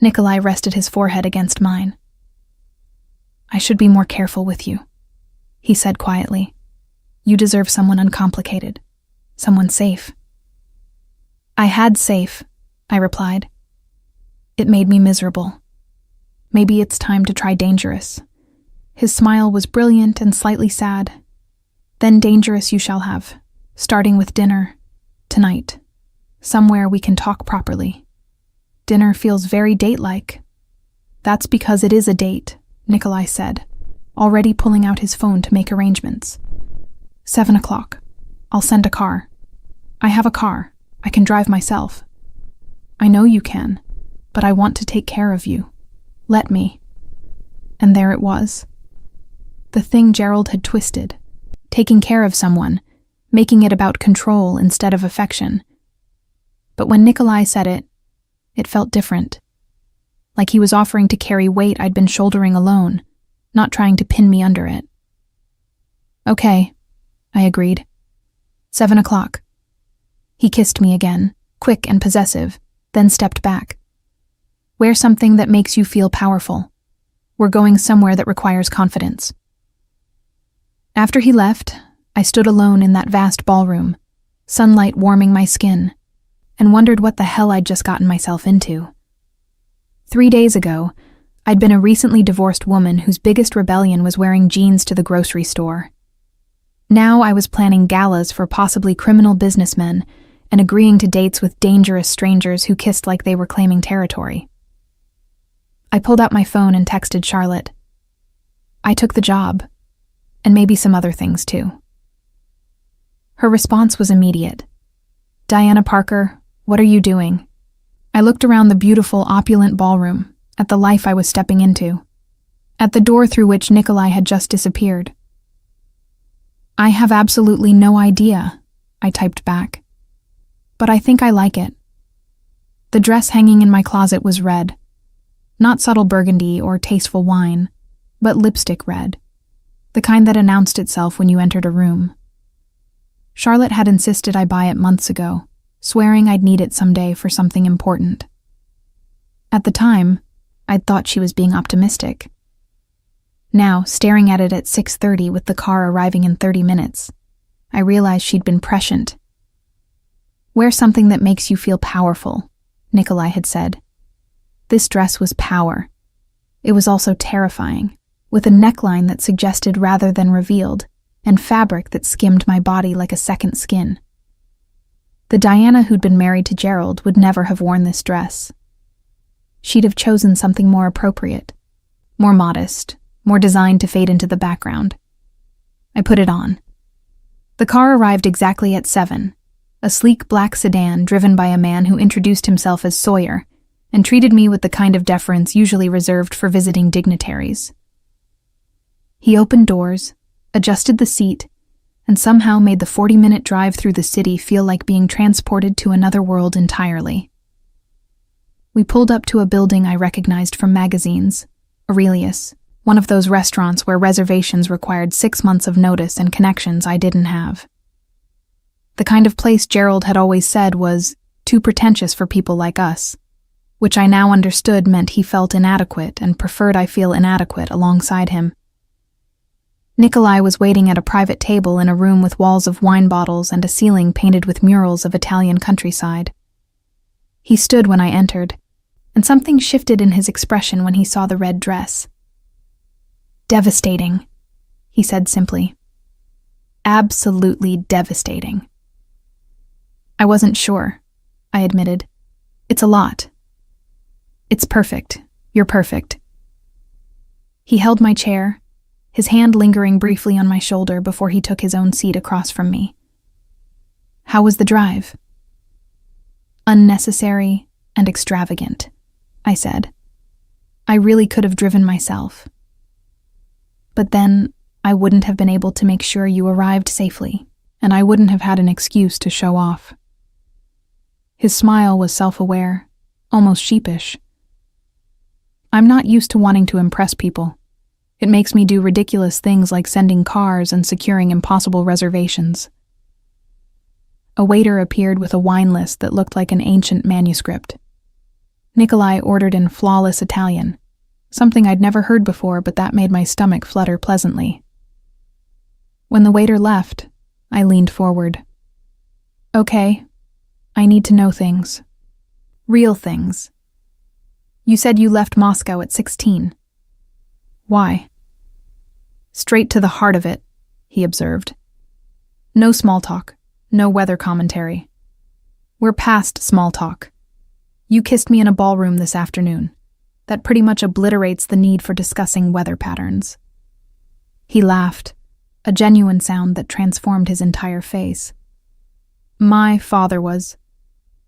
Nikolai rested his forehead against mine. "I should be more careful with you," he said quietly. "You deserve someone uncomplicated, someone safe." "I had safe," I replied. "It made me miserable. Maybe it's time to try dangerous." His smile was brilliant and slightly sad. "Then dangerous you shall have, starting with dinner, tonight. Somewhere we can talk properly." "Dinner feels very date-like." "That's because it is a date," Nikolai said, already pulling out his phone to make arrangements. 7 o'clock. I'll send a car. I have a car. I can drive myself." "I know you can, but I want to take care of you. Let me." And there it was. The thing Gerald had twisted. Taking care of someone, making it about control instead of affection. But when Nikolai said it, it felt different. Like he was offering to carry weight I'd been shouldering alone, not trying to pin me under it. "Okay," I agreed. 7 o'clock. He kissed me again, quick and possessive, then stepped back. "Wear something that makes you feel powerful. We're going somewhere that requires confidence." After he left, I stood alone in that vast ballroom, sunlight warming my skin, and wondered what the hell I'd just gotten myself into. 3 days ago, I'd been a recently divorced woman whose biggest rebellion was wearing jeans to the grocery store. Now I was planning galas for possibly criminal businessmen and agreeing to dates with dangerous strangers who kissed like they were claiming territory. I pulled out my phone and texted Charlotte. I took the job, and maybe some other things too. Her response was immediate. "Diana Parker, what are you doing?" I looked around the beautiful, opulent ballroom, at the life I was stepping into, at the door through which Nikolai had just disappeared. "I have absolutely no idea," I typed back. "But I think I like it." The dress hanging in my closet was red. Not subtle burgundy or tasteful wine, but lipstick red, the kind that announced itself when you entered a room. Charlotte had insisted I buy it months ago, swearing I'd need it someday for something important. At the time, I'd thought she was being optimistic. Now, staring at it at 6:30 with the car arriving in 30 minutes, I realized she'd been prescient. "Wear something that makes you feel powerful," Nikolai had said. This dress was power. It was also terrifying, with a neckline that suggested rather than revealed, and fabric that skimmed my body like a second skin. The Diana who'd been married to Gerald would never have worn this dress. She'd have chosen something more appropriate, more modest, more designed to fade into the background. I put it on. The car arrived exactly at 7, a sleek black sedan driven by a man who introduced himself as Sawyer and treated me with the kind of deference usually reserved for visiting dignitaries. He opened doors, adjusted the seat, and somehow made the 40-minute drive through the city feel like being transported to another world entirely. We pulled up to a building I recognized from magazines, Aurelius, one of those restaurants where reservations required 6 months of notice and connections I didn't have. The kind of place Gerald had always said was too pretentious for people like us, which I now understood meant he felt inadequate and preferred I feel inadequate alongside him. Nikolai was waiting at a private table in a room with walls of wine bottles and a ceiling painted with murals of Italian countryside. He stood when I entered, and something shifted in his expression when he saw the red dress. "Devastating," he said simply. "Absolutely devastating." "I wasn't sure," I admitted. "It's a lot." "It's perfect. You're perfect." He held my chair, his hand lingering briefly on my shoulder before he took his own seat across from me. How was the drive? Unnecessary and extravagant, I said. I really could have driven myself. But then I wouldn't have been able to make sure you arrived safely, and I wouldn't have had an excuse to show off. His smile was self-aware, almost sheepish. I'm not used to wanting to impress people. It makes me do ridiculous things like sending cars and securing impossible reservations. A waiter appeared with a wine list that looked like an ancient manuscript. Nikolai ordered in flawless Italian, something I'd never heard before, but that made my stomach flutter pleasantly. When the waiter left, I leaned forward. Okay, I need to know things. Real things. You said you left Moscow at 16. Why? Straight to the heart of it, he observed. No small talk, no weather commentary. We're past small talk. You kissed me in a ballroom this afternoon. That pretty much obliterates the need for discussing weather patterns. He laughed, a genuine sound that transformed his entire face. My father was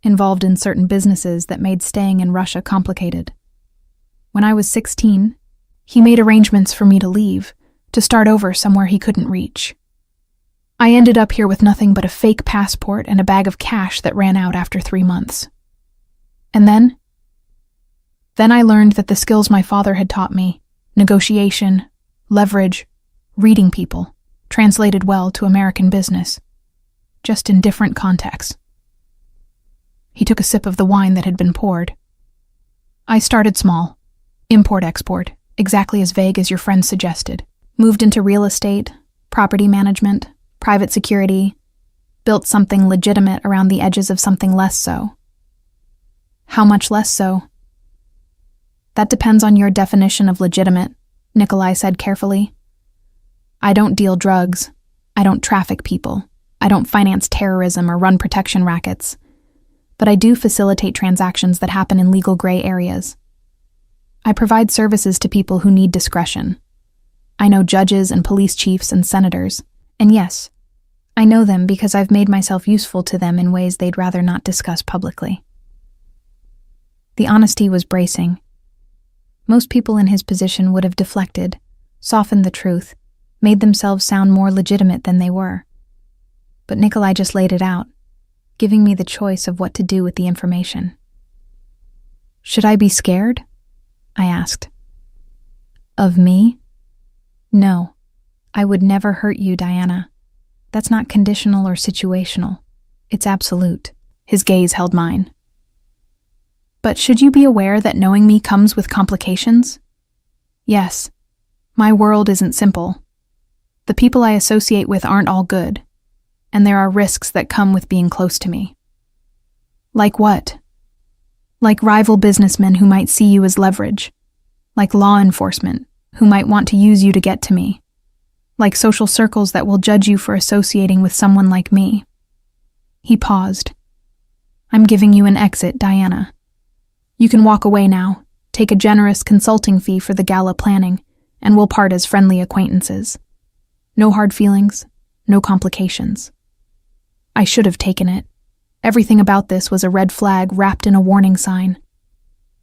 involved in certain businesses that made staying in Russia complicated. When I was 16, he made arrangements for me to leave, to start over somewhere he couldn't reach. I ended up here with nothing but a fake passport and a bag of cash that ran out after 3 months. And then I learned that the skills my father had taught me, negotiation, leverage, reading people, translated well to American business, just in different contexts. He took a sip of the wine that had been poured. I started small, import-export, exactly as vague as your friend suggested. Moved into real estate, property management, private security, built something legitimate around the edges of something less so. How much less so? That depends on your definition of legitimate, Nikolai said carefully. I don't deal drugs. I don't traffic people. I don't finance terrorism or run protection rackets. But I do facilitate transactions that happen in legal gray areas. I provide services to people who need discretion. I know judges and police chiefs and senators. And yes, I know them because I've made myself useful to them in ways they'd rather not discuss publicly. The honesty was bracing. Most people in his position would have deflected, softened the truth, made themselves sound more legitimate than they were. But Nikolai just laid it out, giving me the choice of what to do with the information. Should I be scared? I asked. Of me? No, I would never hurt you, Diana. That's not conditional or situational. It's absolute. His gaze held mine. But should you be aware that knowing me comes with complications? Yes. My world isn't simple. The people I associate with aren't all good, and there are risks that come with being close to me. Like what? Like rival businessmen who might see you as leverage. Like law enforcement, who might want to use you to get to me. Like social circles that will judge you for associating with someone like me. He paused. I'm giving you an exit, Diana. You can walk away now, take a generous consulting fee for the gala planning, and we'll part as friendly acquaintances. No hard feelings, no complications. I should have taken it. Everything about this was a red flag wrapped in a warning sign.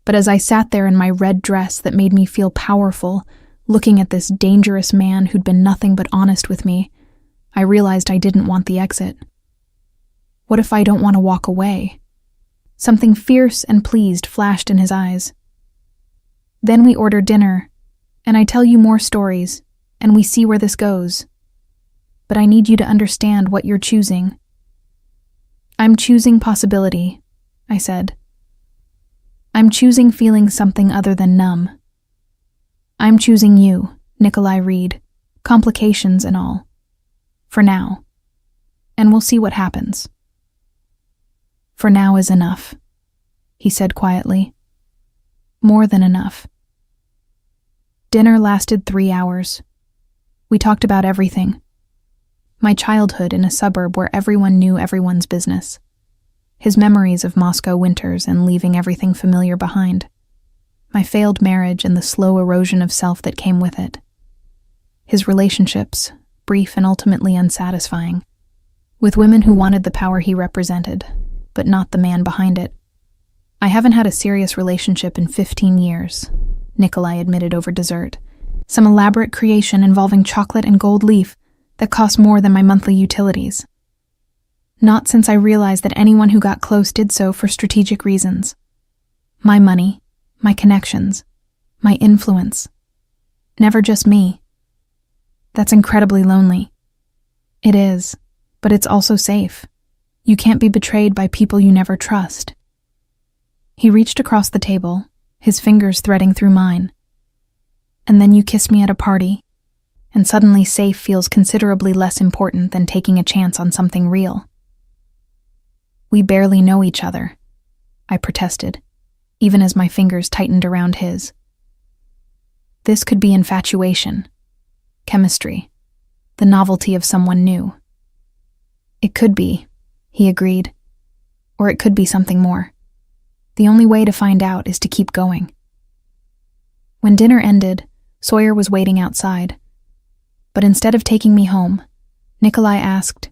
But as I sat there in my red dress that made me feel powerful, looking at this dangerous man who'd been nothing but honest with me, I realized I didn't want the exit. What if I don't want to walk away? Something fierce and pleased flashed in his eyes. Then we order dinner, and I tell you more stories, and we see where this goes. But I need you to understand what you're choosing. I'm choosing possibility, I said. I'm choosing feeling something other than numb. I'm choosing you, Nikolai Reed, complications and all. For now. And we'll see what happens. For now is enough, he said quietly. More than enough. Dinner lasted 3 hours. We talked about everything. My childhood in a suburb where everyone knew everyone's business. His memories of Moscow winters and leaving everything familiar behind. My failed marriage and the slow erosion of self that came with it. his relationships, brief and ultimately unsatisfying, with women who wanted the power he represented, but not the man behind it. I haven't had a serious relationship in 15 years, Nikolai admitted over dessert. Some elaborate creation involving chocolate and gold leaf that cost more than my monthly utilities. Not since I realized that anyone who got close did so for strategic reasons. My money, my connections, my influence. Never just me. That's incredibly lonely. It is, but it's also safe. You can't be betrayed by people you never trust. He reached across the table, his fingers threading through mine. And then you kissed me at a party, and suddenly safe feels considerably less important than taking a chance on something real. We barely know each other, I protested, even as my fingers tightened around his. This could be infatuation, chemistry, the novelty of someone new. It could be, he agreed, or it could be something more. The only way to find out is to keep going. When dinner ended, Sawyer was waiting outside. But instead of taking me home, Nikolai asked,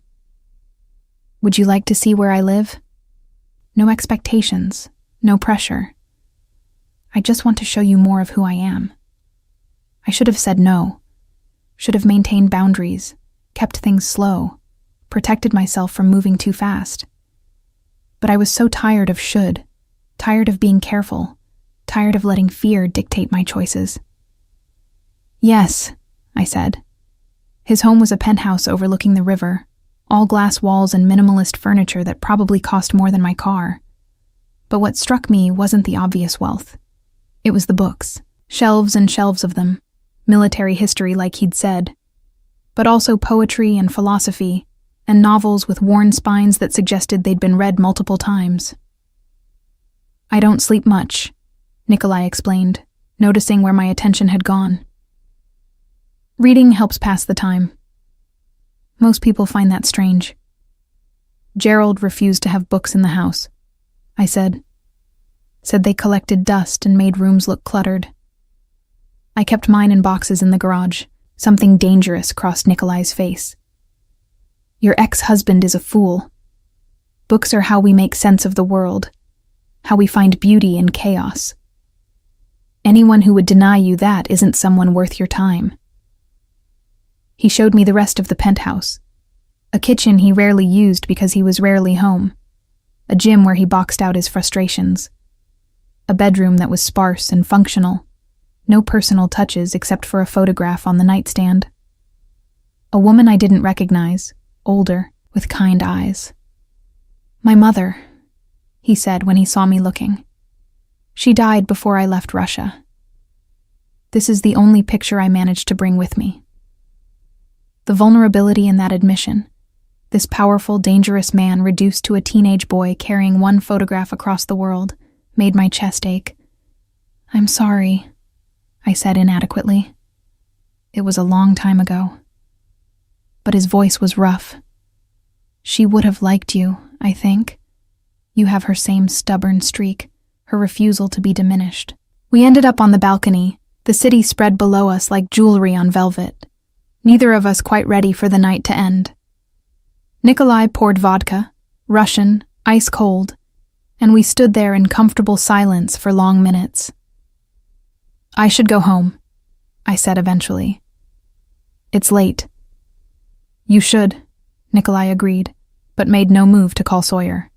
"Would you like to see where I live? No expectations, no pressure. I just want to show you more of who I am." I should have said no, should have maintained boundaries, kept things slow, protected myself from moving too fast. But I was so tired of should, tired of being careful, tired of letting fear dictate my choices. "Yes," I said. His home was a penthouse overlooking the river, all glass walls and minimalist furniture that probably cost more than my car. But what struck me wasn't the obvious wealth. It was the books, shelves and shelves of them, military history like he'd said, but also poetry and philosophy, and novels with worn spines that suggested they'd been read multiple times. "I don't sleep much," Nikolai explained, noticing where my attention had gone. "Reading helps pass the time. Most people find that strange." "Gerald refused to have books in the house," I said. "Said they collected dust and made rooms look cluttered." I kept mine in boxes in the garage. Something dangerous crossed Nikolai's face. "Your ex-husband is a fool. Books are how we make sense of the world, how we find beauty in chaos. Anyone who would deny you that isn't someone worth your time." He showed me the rest of the penthouse. A kitchen he rarely used because he was rarely home. A gym where he boxed out his frustrations. A bedroom that was sparse and functional. No personal touches except for a photograph on the nightstand. A woman I didn't recognize, older, with kind eyes. "My mother," he said when he saw me looking. "She died before I left Russia. This is the only picture I managed to bring with me." The vulnerability in that admission, this powerful, dangerous man reduced to a teenage boy carrying one photograph across the world, made my chest ache. "I'm sorry," I said inadequately. It was a long time ago. But his voice was rough. "She would have liked you, I think. You have her same stubborn streak, her refusal to be diminished." We ended up on the balcony, the city spread below us like jewelry on velvet. Neither of us quite ready for the night to end. Nikolai poured vodka, Russian, ice cold, and we stood there in comfortable silence for long minutes. "I should go home," I said eventually. "It's late." "You should," Nikolai agreed, but made no move to call Sawyer.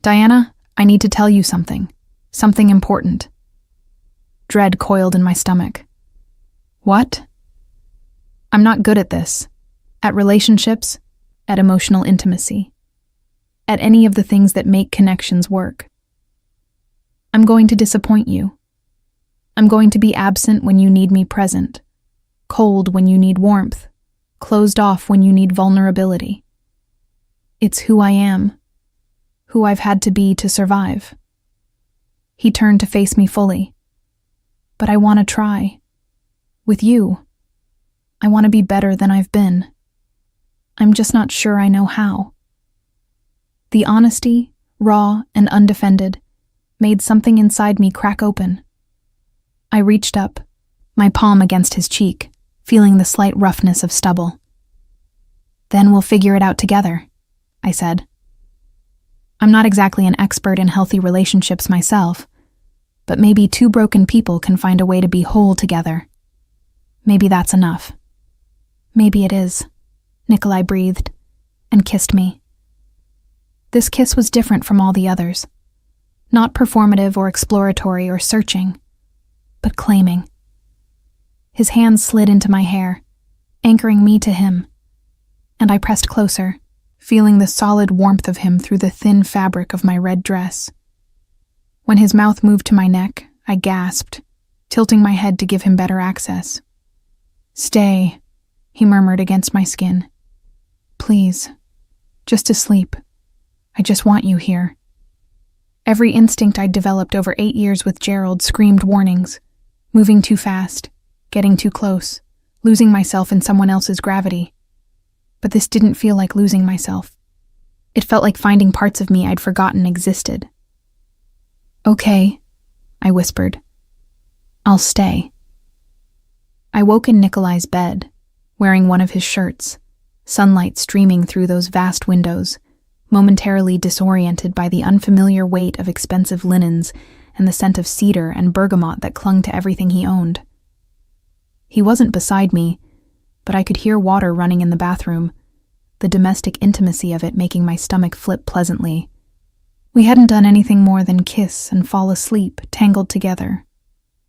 "Diana, I need to tell you something. Something important." Dread coiled in my stomach. "What?" "I'm not good at this. At relationships, at emotional intimacy. At any of the things that make connections work. I'm going to disappoint you. I'm going to be absent when you need me present. Cold when you need warmth. Closed off when you need vulnerability. It's who I am. Who I've had to be to survive." He turned to face me fully. "But I want to try. With you. I want to be better than I've been. I'm just not sure I know how." The honesty, raw and undefended, made something inside me crack open. I reached up, my palm against his cheek, feeling the slight roughness of stubble. "Then we'll figure it out together," I said. I'm not exactly an expert in healthy relationships myself, but maybe two broken people can find a way to be whole together. Maybe that's enough. "Maybe it is," Nikolai breathed and kissed me. This kiss was different from all the others. Not performative or exploratory or searching, but claiming. His hands slid into my hair, anchoring me to him, and I pressed closer, feeling the solid warmth of him through the thin fabric of my red dress. When his mouth moved to my neck, I gasped, tilting my head to give him better access. "Stay," he murmured against my skin. "Please, just to sleep. I just want you here." Every instinct I'd developed over 8 years with Gerald screamed warnings, moving too fast, getting too close, losing myself in someone else's gravity. But this didn't feel like losing myself. It felt like finding parts of me I'd forgotten existed. "Okay," I whispered. "I'll stay." I woke in Nikolai's bed, wearing one of his shirts, sunlight streaming through those vast windows, momentarily disoriented by the unfamiliar weight of expensive linens and the scent of cedar and bergamot that clung to everything he owned. He wasn't beside me, but I could hear water running in the bathroom, the domestic intimacy of it making my stomach flip pleasantly. We hadn't done anything more than kiss and fall asleep, tangled together,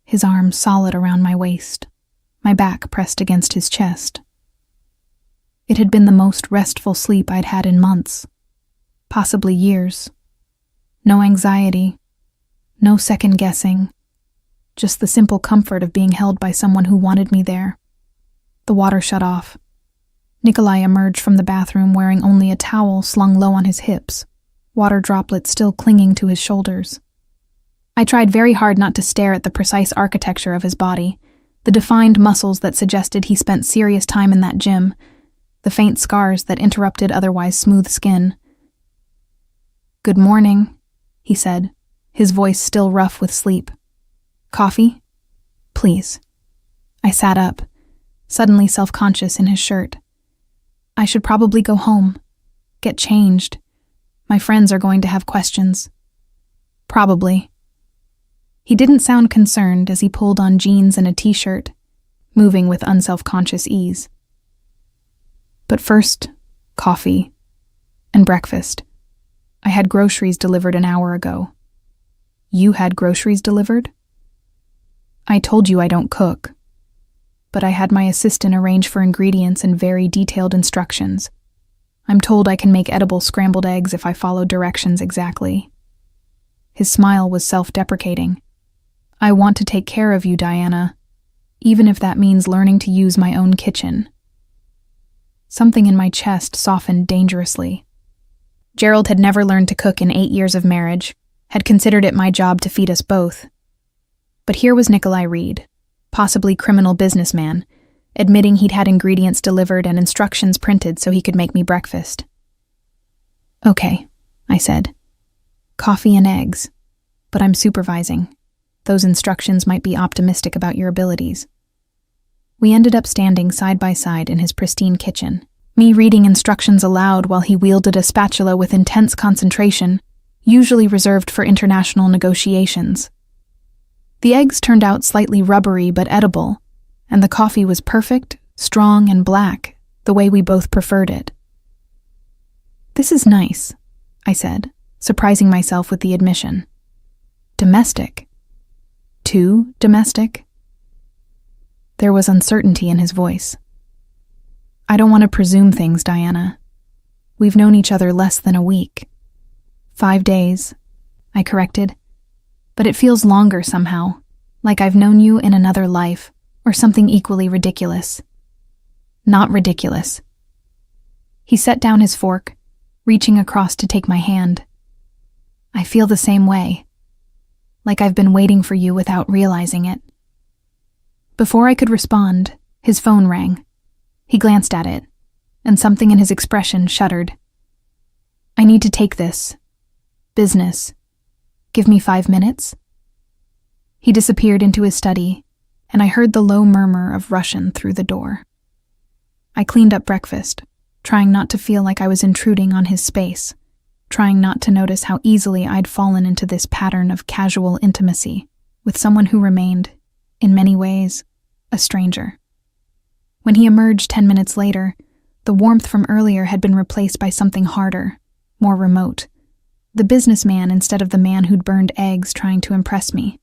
his arms solid around my waist, my back pressed against his chest. It had been the most restful sleep I'd had in months, possibly years. No anxiety, no second-guessing, just the simple comfort of being held by someone who wanted me there. The water shut off. Nikolai emerged from the bathroom wearing only a towel slung low on his hips, water droplets still clinging to his shoulders. I tried very hard not to stare at the precise architecture of his body, the defined muscles that suggested he spent serious time in that gym, the faint scars that interrupted otherwise smooth skin. "Good morning," he said, his voice still rough with sleep. "Coffee? Please." I sat up, suddenly self-conscious in his shirt. I should probably go home, get changed. My friends are going to have questions. Probably. He didn't sound concerned as he pulled on jeans and a t-shirt, moving with unself-conscious ease. But first, coffee and breakfast. I had groceries delivered an hour ago. You had groceries delivered? I told you I don't cook, but I had my assistant arrange for ingredients and very detailed instructions. I'm told I can make edible scrambled eggs if I follow directions exactly. His smile was self-deprecating. I want to take care of you, Diana, even if that means learning to use my own kitchen. Something in my chest softened dangerously. Gerald had never learned to cook in 8 years of marriage, had considered it my job to feed us both. But here was Nikolai Reed, possibly criminal businessman, admitting he'd had ingredients delivered and instructions printed so he could make me breakfast. "Okay," I said. "Coffee and eggs, but I'm supervising. Those instructions might be optimistic about your abilities." We ended up standing side by side in his pristine kitchen, me reading instructions aloud while he wielded a spatula with intense concentration, usually reserved for international negotiations. The eggs turned out slightly rubbery but edible, and the coffee was perfect, strong, and black, the way we both preferred it. "This is nice," I said, surprising myself with the admission. "Domestic. Too domestic?" There was uncertainty in his voice. "I don't want to presume things, Diana. We've known each other less than a week. 5 days," I corrected. "But it feels longer somehow, like I've known you in another life, or something equally ridiculous." "Not ridiculous." He set down his fork, reaching across to take my hand. "I feel the same way, like I've been waiting for you without realizing it." Before I could respond, his phone rang. He glanced at it, and something in his expression shuddered. "I need to take this. Business. Give me 5 minutes?" He disappeared into his study, and and I heard the low murmur of Russian through the door. I cleaned up breakfast, trying not to feel like I was intruding on his space, trying not to notice how easily I'd fallen into this pattern of casual intimacy with someone who remained, in many ways, a stranger. When he emerged 10 minutes later, the warmth from earlier had been replaced by something harder, more remote. The businessman instead of the man who'd burned eggs trying to impress me.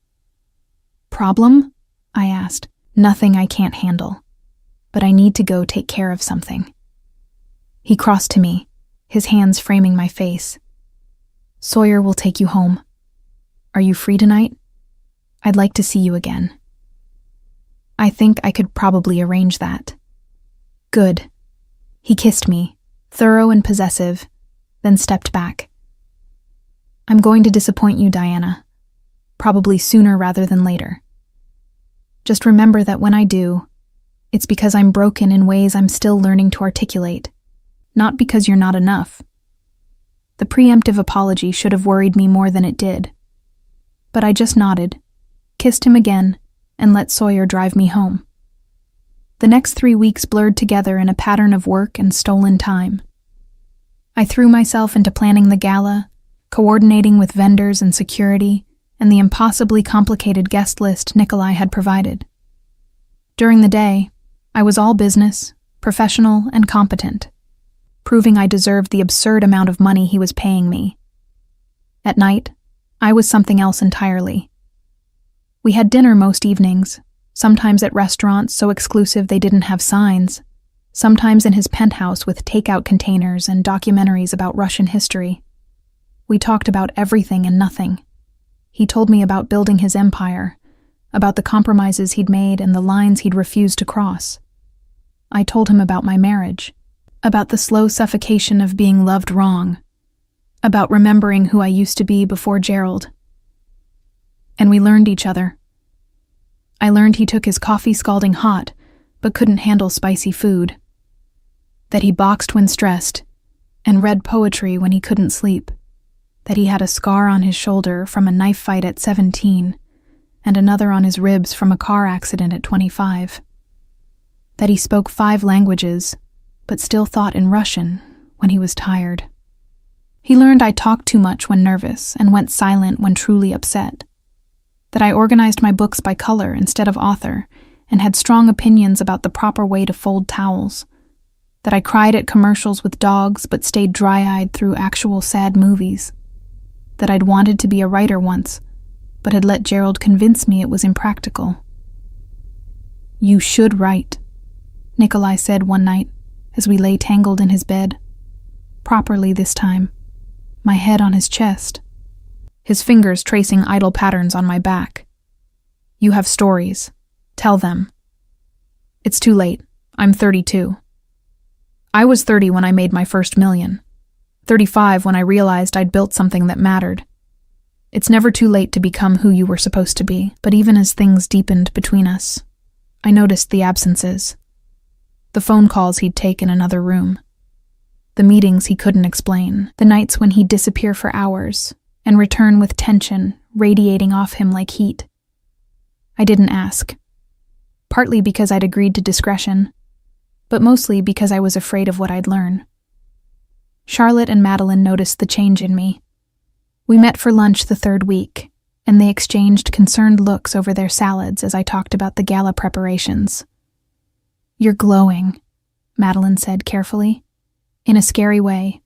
"Problem?" I asked. "Nothing I can't handle. But I need to go take care of something." He crossed to me, his hands framing my face. "Sawyer will take you home. Are you free tonight? I'd like to see you again." "I think I could probably arrange that." "Good." He kissed me, thorough and possessive, then stepped back. "I'm going to disappoint you, Diana. Probably sooner rather than later. Just remember that when I do, it's because I'm broken in ways I'm still learning to articulate, not because you're not enough." The preemptive apology should have worried me more than it did. But I just nodded, kissed him again, and let Sawyer drive me home. The next 3 weeks blurred together in a pattern of work and stolen time. I threw myself into planning the gala, coordinating with vendors and security, and the impossibly complicated guest list Nikolai had provided. During the day, I was all business, professional, and competent, proving I deserved the absurd amount of money he was paying me. At night, I was something else entirely. We had dinner most evenings, sometimes at restaurants so exclusive they didn't have signs, sometimes in his penthouse with takeout containers and documentaries about Russian history. We talked about everything and nothing. He told me about building his empire, about the compromises he'd made and the lines he'd refused to cross. I told him about my marriage, about the slow suffocation of being loved wrong, about remembering who I used to be before Gerald. And we learned each other. I learned he took his coffee scalding hot, but couldn't handle spicy food. That he boxed when stressed, and read poetry when he couldn't sleep. That he had a scar on his shoulder from a knife fight at 17, and another on his ribs from a car accident at 25. That he spoke 5 languages, but still thought in Russian when he was tired. He learned I talked too much when nervous and went silent when truly upset. That I organized my books by color instead of author and had strong opinions about the proper way to fold towels. That I cried at commercials with dogs but stayed dry-eyed through actual sad movies. That I'd wanted to be a writer once, but had let Gerald convince me it was impractical. "You should write," Nikolai said one night as we lay tangled in his bed. Properly this time, my head on his chest, his fingers tracing idle patterns on my back. "You have stories. Tell them. It's too late. I'm 32. I was 30 when I made my first million. 35 when I realized I'd built something that mattered. It's never too late to become who you were supposed to be, but even as things deepened between us, I noticed the absences. The phone calls he'd take in another room. The meetings he couldn't explain. The nights when he'd disappear for hours and return with tension radiating off him like heat. I didn't ask. Partly because I'd agreed to discretion, but mostly because I was afraid of what I'd learn. Charlotte and Madeline noticed the change in me. We met for lunch the 3rd week, and they exchanged concerned looks over their salads as I talked about the gala preparations. "You're glowing," Madeline said carefully, in a scary way,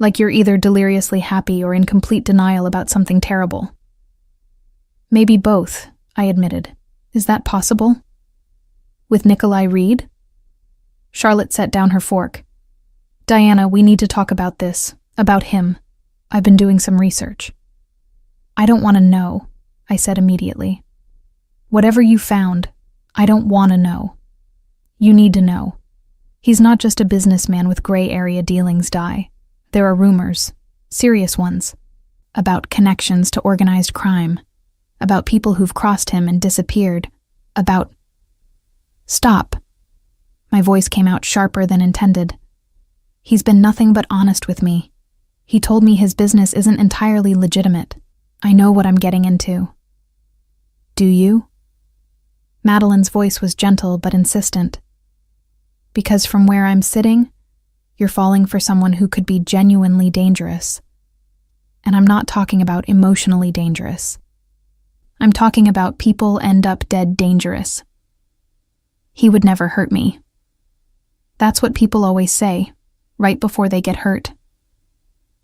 like you're either deliriously happy or in complete denial about something terrible. "Maybe both," I admitted. "Is that possible?" "With Nikolai Reed?" Charlotte set down her fork. "Diana, we need to talk about this, about him. I've been doing some research." "I don't want to know," I said immediately. "Whatever you found, I don't want to know. You need to know. He's not just a businessman with gray area dealings, Di. There are rumors, serious ones, about connections to organized crime, about people who've crossed him and disappeared, about—" "Stop." My voice came out sharper than intended. "He's been nothing but honest with me. He told me his business isn't entirely legitimate. I know what I'm getting into." "Do you?" Madeline's voice was gentle but insistent. Because from where I'm sitting, you're falling for someone who could be genuinely dangerous. And I'm not talking about emotionally dangerous. I'm talking about people end up dead dangerous. He would never hurt me. That's what people always say, right before they get hurt.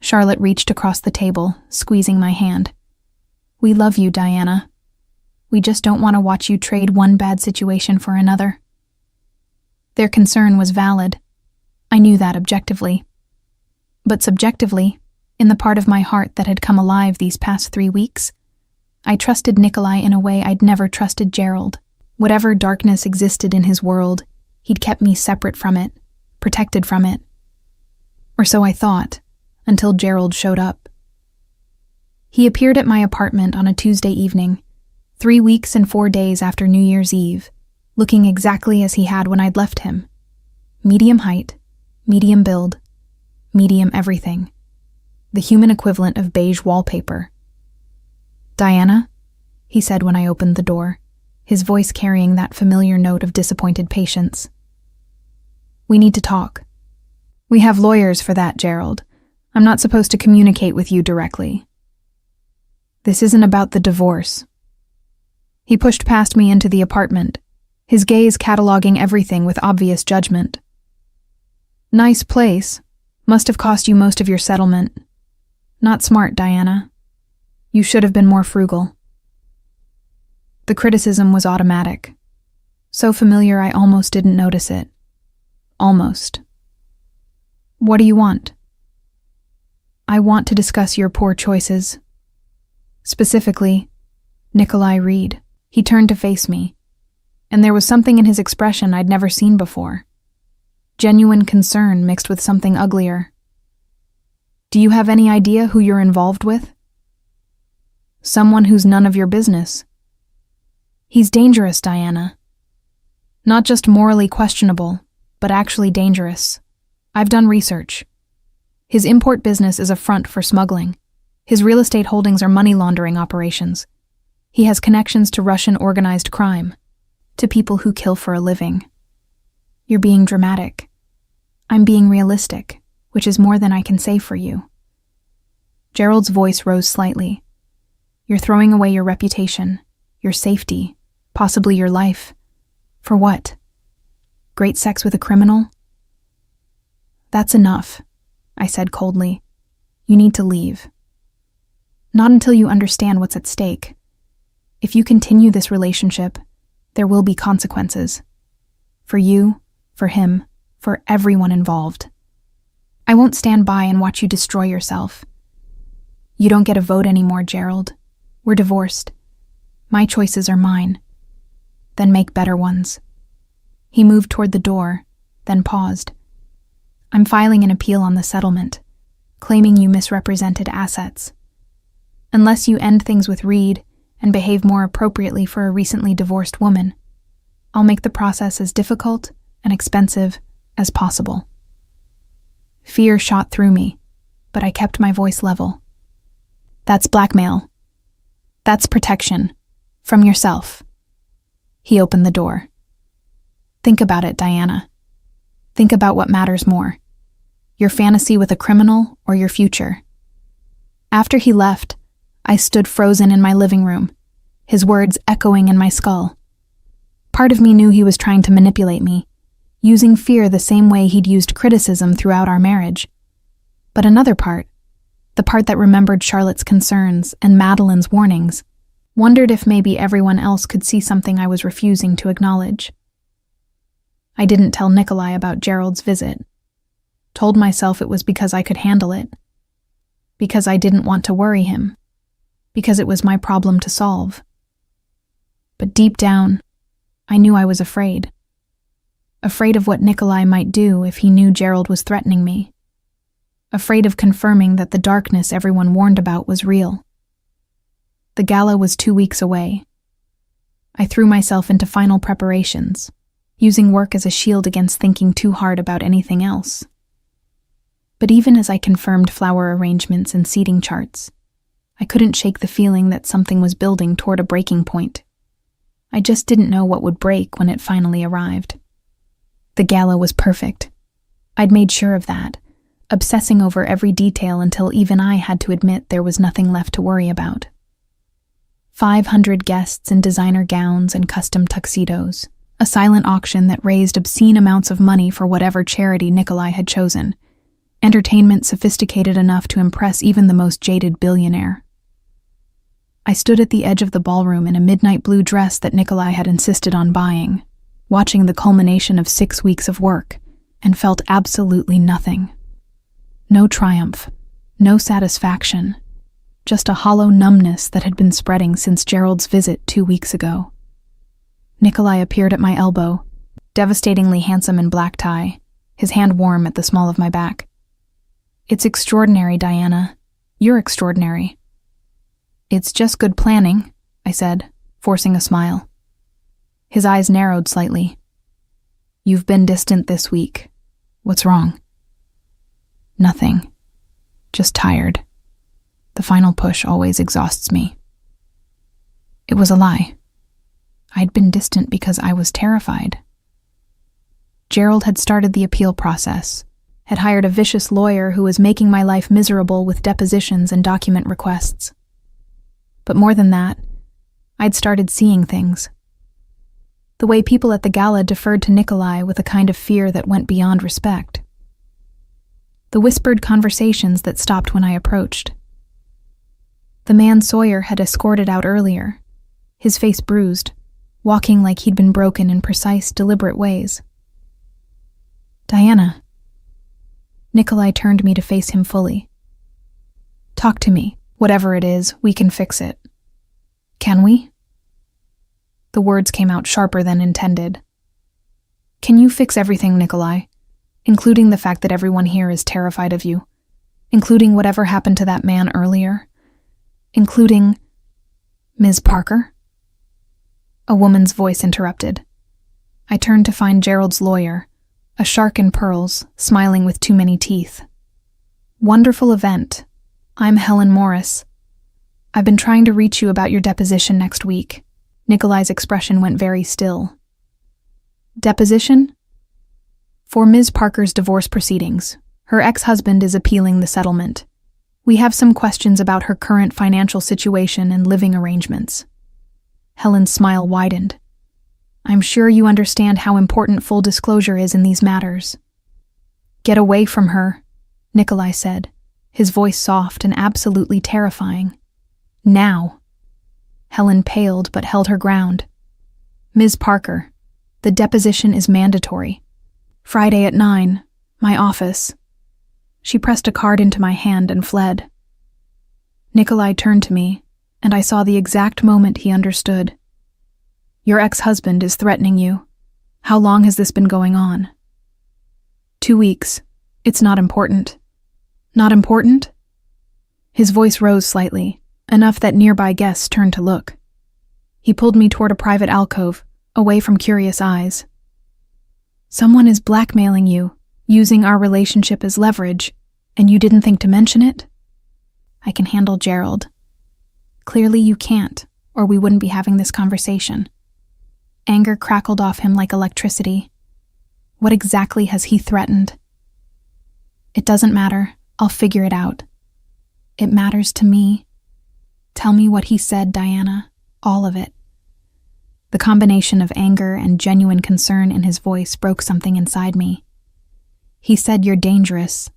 Charlotte reached across the table, squeezing my hand. We love you, Diana. We just don't want to watch you trade one bad situation for another. Their concern was valid. I knew that objectively. But subjectively, in the part of my heart that had come alive these past 3 weeks, I trusted Nikolai in a way I'd never trusted Gerald. Whatever darkness existed in his world, he'd kept me separate from it, protected from it. Or so I thought, until Gerald showed up. He appeared at my apartment on a Tuesday evening, 3 weeks and 4 days after New Year's Eve, looking exactly as he had when I'd left him. Medium height, medium build, medium everything. The human equivalent of beige wallpaper. Diana, he said when I opened the door, his voice carrying that familiar note of disappointed patience. We need to talk. We have lawyers for that, Gerald. I'm not supposed to communicate with you directly. This isn't about the divorce. He pushed past me into the apartment, his gaze cataloging everything with obvious judgment. Nice place. Must have cost you most of your settlement. Not smart, Diana. You should have been more frugal. The criticism was automatic. So familiar I almost didn't notice it. Almost. What do you want? I want to discuss your poor choices. Specifically, Nikolai Reed. He turned to face me, and there was something in his expression I'd never seen before. Genuine concern mixed with something uglier. Do you have any idea who you're involved with? Someone who's none of your business. He's dangerous, Diana. Not just morally questionable, but actually dangerous. I've done research. His import business is a front for smuggling. His real estate holdings are money laundering operations. He has connections to Russian organized crime, to people who kill for a living. You're being dramatic. I'm being realistic, which is more than I can say for you. Gerald's voice rose slightly. You're throwing away your reputation, your safety, possibly your life. For what? Great sex with a criminal? That's enough, I said coldly. You need to leave. Not until you understand what's at stake. If you continue this relationship, there will be consequences. For you, for him, for everyone involved. I won't stand by and watch you destroy yourself. You don't get a vote anymore, Gerald. We're divorced. My choices are mine. Then make better ones. He moved toward the door, then paused. I'm filing an appeal on the settlement, claiming you misrepresented assets. Unless you end things with Reed and behave more appropriately for a recently divorced woman, I'll make the process as difficult and expensive as possible. Fear shot through me, but I kept my voice level. That's blackmail. That's protection. From yourself. He opened the door. Think about it, Diana. Think about what matters more. Your fantasy with a criminal or your future. After he left, I stood frozen in my living room, his words echoing in my skull. Part of me knew he was trying to manipulate me, using fear the same way he'd used criticism throughout our marriage. But another part, the part that remembered Charlotte's concerns and Madeline's warnings, wondered if maybe everyone else could see something I was refusing to acknowledge. I didn't tell Nikolai about Gerald's visit. Told myself it was because I could handle it. Because I didn't want to worry him. Because it was my problem to solve. But deep down, I knew I was afraid. Afraid of what Nikolai might do if he knew Gerald was threatening me. Afraid of confirming that the darkness everyone warned about was real. The gala was 2 weeks away. I threw myself into final preparations, using work as a shield against thinking too hard about anything else. But even as I confirmed flower arrangements and seating charts, I couldn't shake the feeling that something was building toward a breaking point. I just didn't know what would break when it finally arrived. The gala was perfect. I'd made sure of that, obsessing over every detail until even I had to admit there was nothing left to worry about. 500 guests in designer gowns and custom tuxedos, a silent auction that raised obscene amounts of money for whatever charity Nikolai had chosen, entertainment sophisticated enough to impress even the most jaded billionaire. I stood at the edge of the ballroom in a midnight blue dress that Nikolai had insisted on buying, watching the culmination of 6 weeks of work, and felt absolutely nothing. No triumph, no satisfaction, just a hollow numbness that had been spreading since Gerald's visit 2 weeks ago. Nikolai appeared at my elbow, devastatingly handsome in black tie, his hand warm at the small of my back. "It's extraordinary, Diana. You're extraordinary." "It's just good planning," I said, forcing a smile. His eyes narrowed slightly. "You've been distant this week. What's wrong?" "Nothing. Just tired. The final push always exhausts me." It was a lie. I'd been distant because I was terrified. Gerald had started the appeal process, had hired a vicious lawyer who was making my life miserable with depositions and document requests. But more than that, I'd started seeing things. The way people at the gala deferred to Nikolai with a kind of fear that went beyond respect. The whispered conversations that stopped when I approached. The man Sawyer had escorted out earlier, his face bruised, walking like he'd been broken in precise, deliberate ways. "Diana." Nikolai turned me to face him fully. "Talk to me. Whatever it is, we can fix it." "Can we?" The words came out sharper than intended. "Can you fix everything, Nikolai? Including the fact that everyone here is terrified of you? Including whatever happened to that man earlier? Including Ms. Parker?" A woman's voice interrupted. I turned to find Gerald's lawyer, a shark in pearls, smiling with too many teeth. "Wonderful event. I'm Helen Morris. I've been trying to reach you about your deposition next week." Nikolai's expression went very still. "Deposition?" "For Ms. Parker's divorce proceedings. Her ex-husband is appealing the settlement. We have some questions about her current financial situation and living arrangements." Helen's smile widened. "I'm sure you understand how important full disclosure is in these matters." "Get away from her," Nikolai said, his voice soft and absolutely terrifying. "Now." Helen paled but held her ground. "Ms. Parker, the deposition is mandatory. Friday at 9, my office." She pressed a card into my hand and fled. Nikolai turned to me, and I saw the exact moment he understood. "Your ex-husband is threatening you. How long has this been going on?" 2 weeks. It's not important." "Not important?" His voice rose slightly, enough that nearby guests turned to look. He pulled me toward a private alcove, away from curious eyes. "Someone is blackmailing you, using our relationship as leverage, and you didn't think to mention it?" "I can handle Gerald." "Clearly you can't, or we wouldn't be having this conversation." Anger crackled off him like electricity. "What exactly has he threatened?" "It doesn't matter. I'll figure it out." "It matters to me. Tell me what he said, Diana. All of it." The combination of anger and genuine concern in his voice broke something inside me. "He said you're dangerous,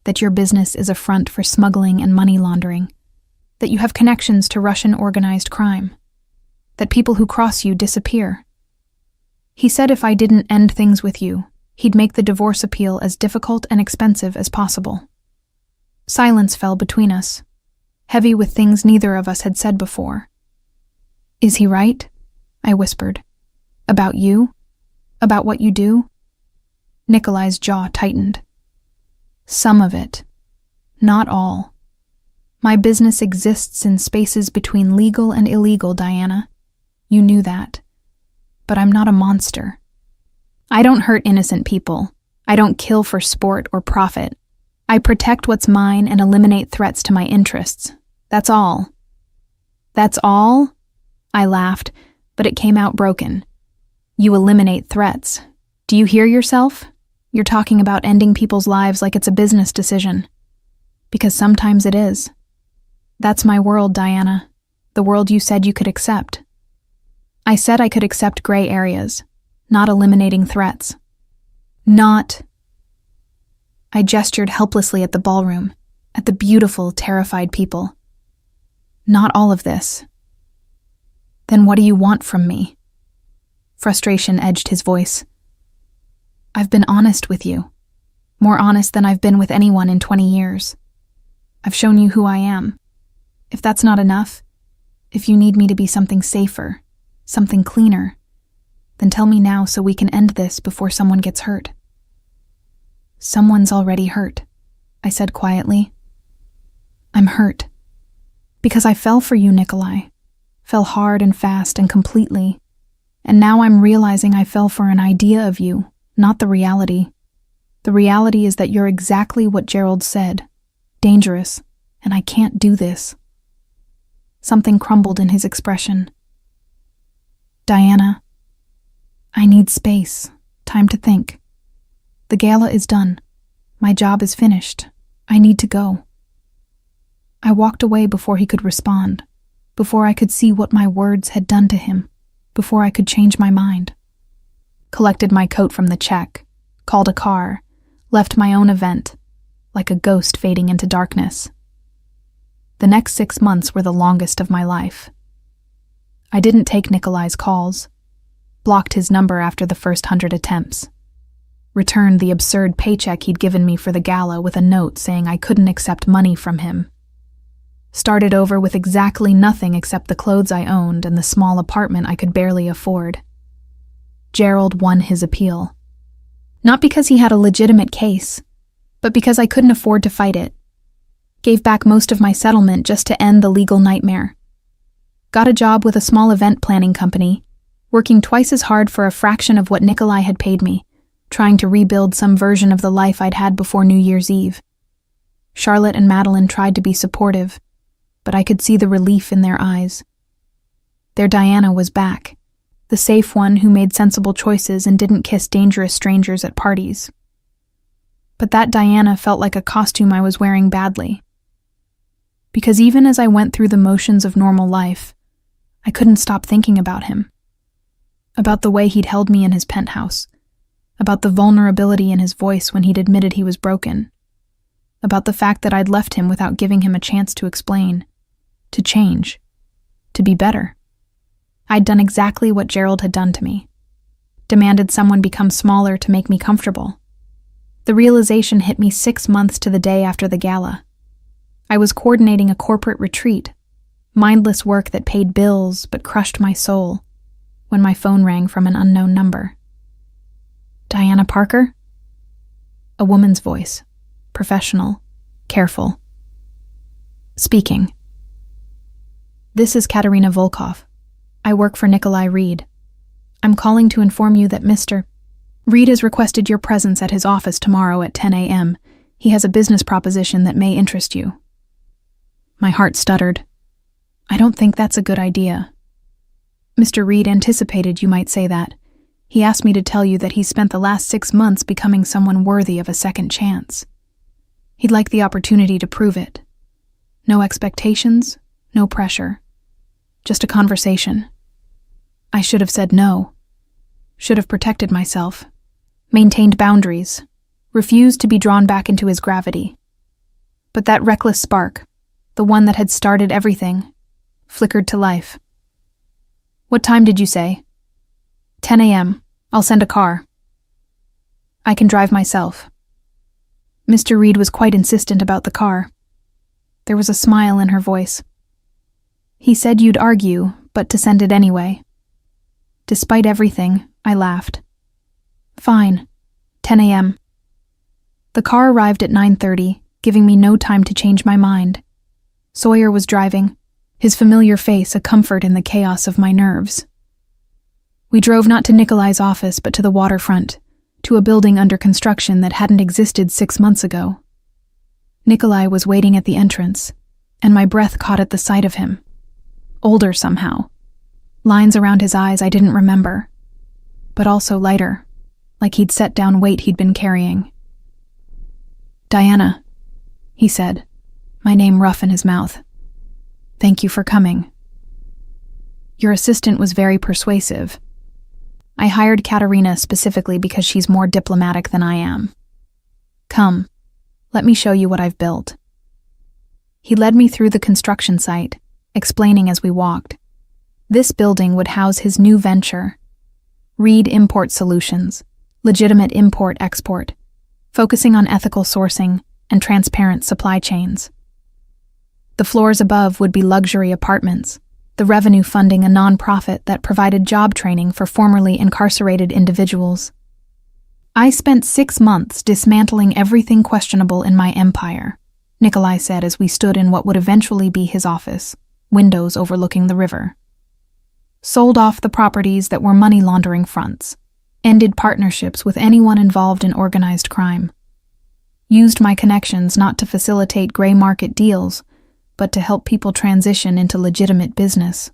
that your business is a front for smuggling and money laundering, that you have connections to Russian organized crime, that people who cross you disappear. He said if I didn't end things with you, he'd make the divorce appeal as difficult and expensive as possible." Silence fell between us, heavy with things neither of us had said before. "Is he right?" I whispered. "About you? About what you do?" Nikolai's jaw tightened. "Some of it. Not all. My business exists in spaces between legal and illegal, Diana. You knew that. But I'm not a monster. I don't hurt innocent people. I don't kill for sport or profit. I protect what's mine and eliminate threats to my interests. That's all." "That's all?" I laughed, but it came out broken. You eliminate threats. Do you hear yourself? You're talking about ending people's lives like it's a business decision. Because sometimes it is. That's my world, Diana. The world you said you could accept. I said I could accept gray areas, not eliminating threats. Not. I gestured helplessly at the ballroom, at the beautiful, terrified people. Not all of this. Then what do you want from me? Frustration edged his voice. I've been honest with you. More honest than I've been with anyone in 20 years. I've shown you who I am. If that's not enough, if you need me to be something safer, something cleaner, then tell me now so we can end this before someone gets hurt. Someone's already hurt, I said quietly. I'm hurt. Because I fell for you, Nikolai. Fell hard and fast and completely. And now I'm realizing I fell for an idea of you, not the reality. The reality is that you're exactly what Gerald said. Dangerous, and I can't do this. Something crumbled in his expression. Diana, I need space, time to think. The gala is done. My job is finished. I need to go. I walked away before he could respond, before I could see what my words had done to him, before I could change my mind. Collected my coat from the check, called a car, left my own event, like a ghost fading into darkness. The next 6 months were the longest of my life. I didn't take Nikolai's calls, blocked his number after the first 100 attempts, returned the absurd paycheck he'd given me for the gala with a note saying I couldn't accept money from him. Started over with exactly nothing except the clothes I owned and the small apartment I could barely afford. Gerald won his appeal. Not because he had a legitimate case, but because I couldn't afford to fight it. Gave back most of my settlement just to end the legal nightmare. Got a job with a small event planning company, working twice as hard for a fraction of what Nikolai had paid me, trying to rebuild some version of the life I'd had before New Year's Eve. Charlotte and Madeline tried to be supportive, but I could see the relief in their eyes. Their Diana was back, the safe one who made sensible choices and didn't kiss dangerous strangers at parties. But that Diana felt like a costume I was wearing badly. Because even as I went through the motions of normal life, I couldn't stop thinking about him. About the way he'd held me in his penthouse. About the vulnerability in his voice when he'd admitted he was broken. About the fact that I'd left him without giving him a chance to explain, to change, to be better. I'd done exactly what Gerald had done to me. Demanded someone become smaller to make me comfortable. The realization hit me 6 months to the day after the gala. I was coordinating a corporate retreat, mindless work that paid bills but crushed my soul, when my phone rang from an unknown number. Diana Parker? A woman's voice, professional, careful. Speaking. This is Katerina Volkov. I work for Nikolai Reed. I'm calling to inform you that Mr. Reed has requested your presence at his office tomorrow at 10 a.m. He has a business proposition that may interest you. My heart stuttered. I don't think that's a good idea. Mr. Reed anticipated you might say that. He asked me to tell you that he spent the last 6 months becoming someone worthy of a second chance. He'd like the opportunity to prove it. No expectations, no pressure. Just a conversation. I should have said no. Should have protected myself. Maintained boundaries. Refused to be drawn back into his gravity. But that reckless spark, the one that had started everything, flickered to life. What time did you say? 10 a.m. I'll send a car. I can drive myself. Mr. Reed was quite insistent about the car. There was a smile in her voice. He said you'd argue, but to send it anyway. Despite everything, I laughed. Fine. 10 a.m. The car arrived at 9:30, giving me no time to change my mind. Sawyer was driving, his familiar face a comfort in the chaos of my nerves. We drove not to Nikolai's office but to the waterfront, to a building under construction that hadn't existed 6 months ago. Nikolai was waiting at the entrance, and my breath caught at the sight of him. Older somehow. Lines around his eyes I didn't remember, but also lighter, like he'd set down weight he'd been carrying. "Diana," he said, my name rough in his mouth. "Thank you for coming. Your assistant was very persuasive. I hired Katerina specifically because she's more diplomatic than I am. Come, let me show you what I've built." He led me through the construction site, explaining as we walked. This building would house his new venture, Reed Import Solutions, legitimate import-export, focusing on ethical sourcing and transparent supply chains. The floors above would be luxury apartments, the revenue funding a nonprofit that provided job training for formerly incarcerated individuals. "I spent 6 months dismantling everything questionable in my empire," Nikolai said as we stood in what would eventually be his office, windows overlooking the river. "Sold off the properties that were money laundering fronts, ended partnerships with anyone involved in organized crime. Used my connections not to facilitate gray market deals, but to help people transition into legitimate business."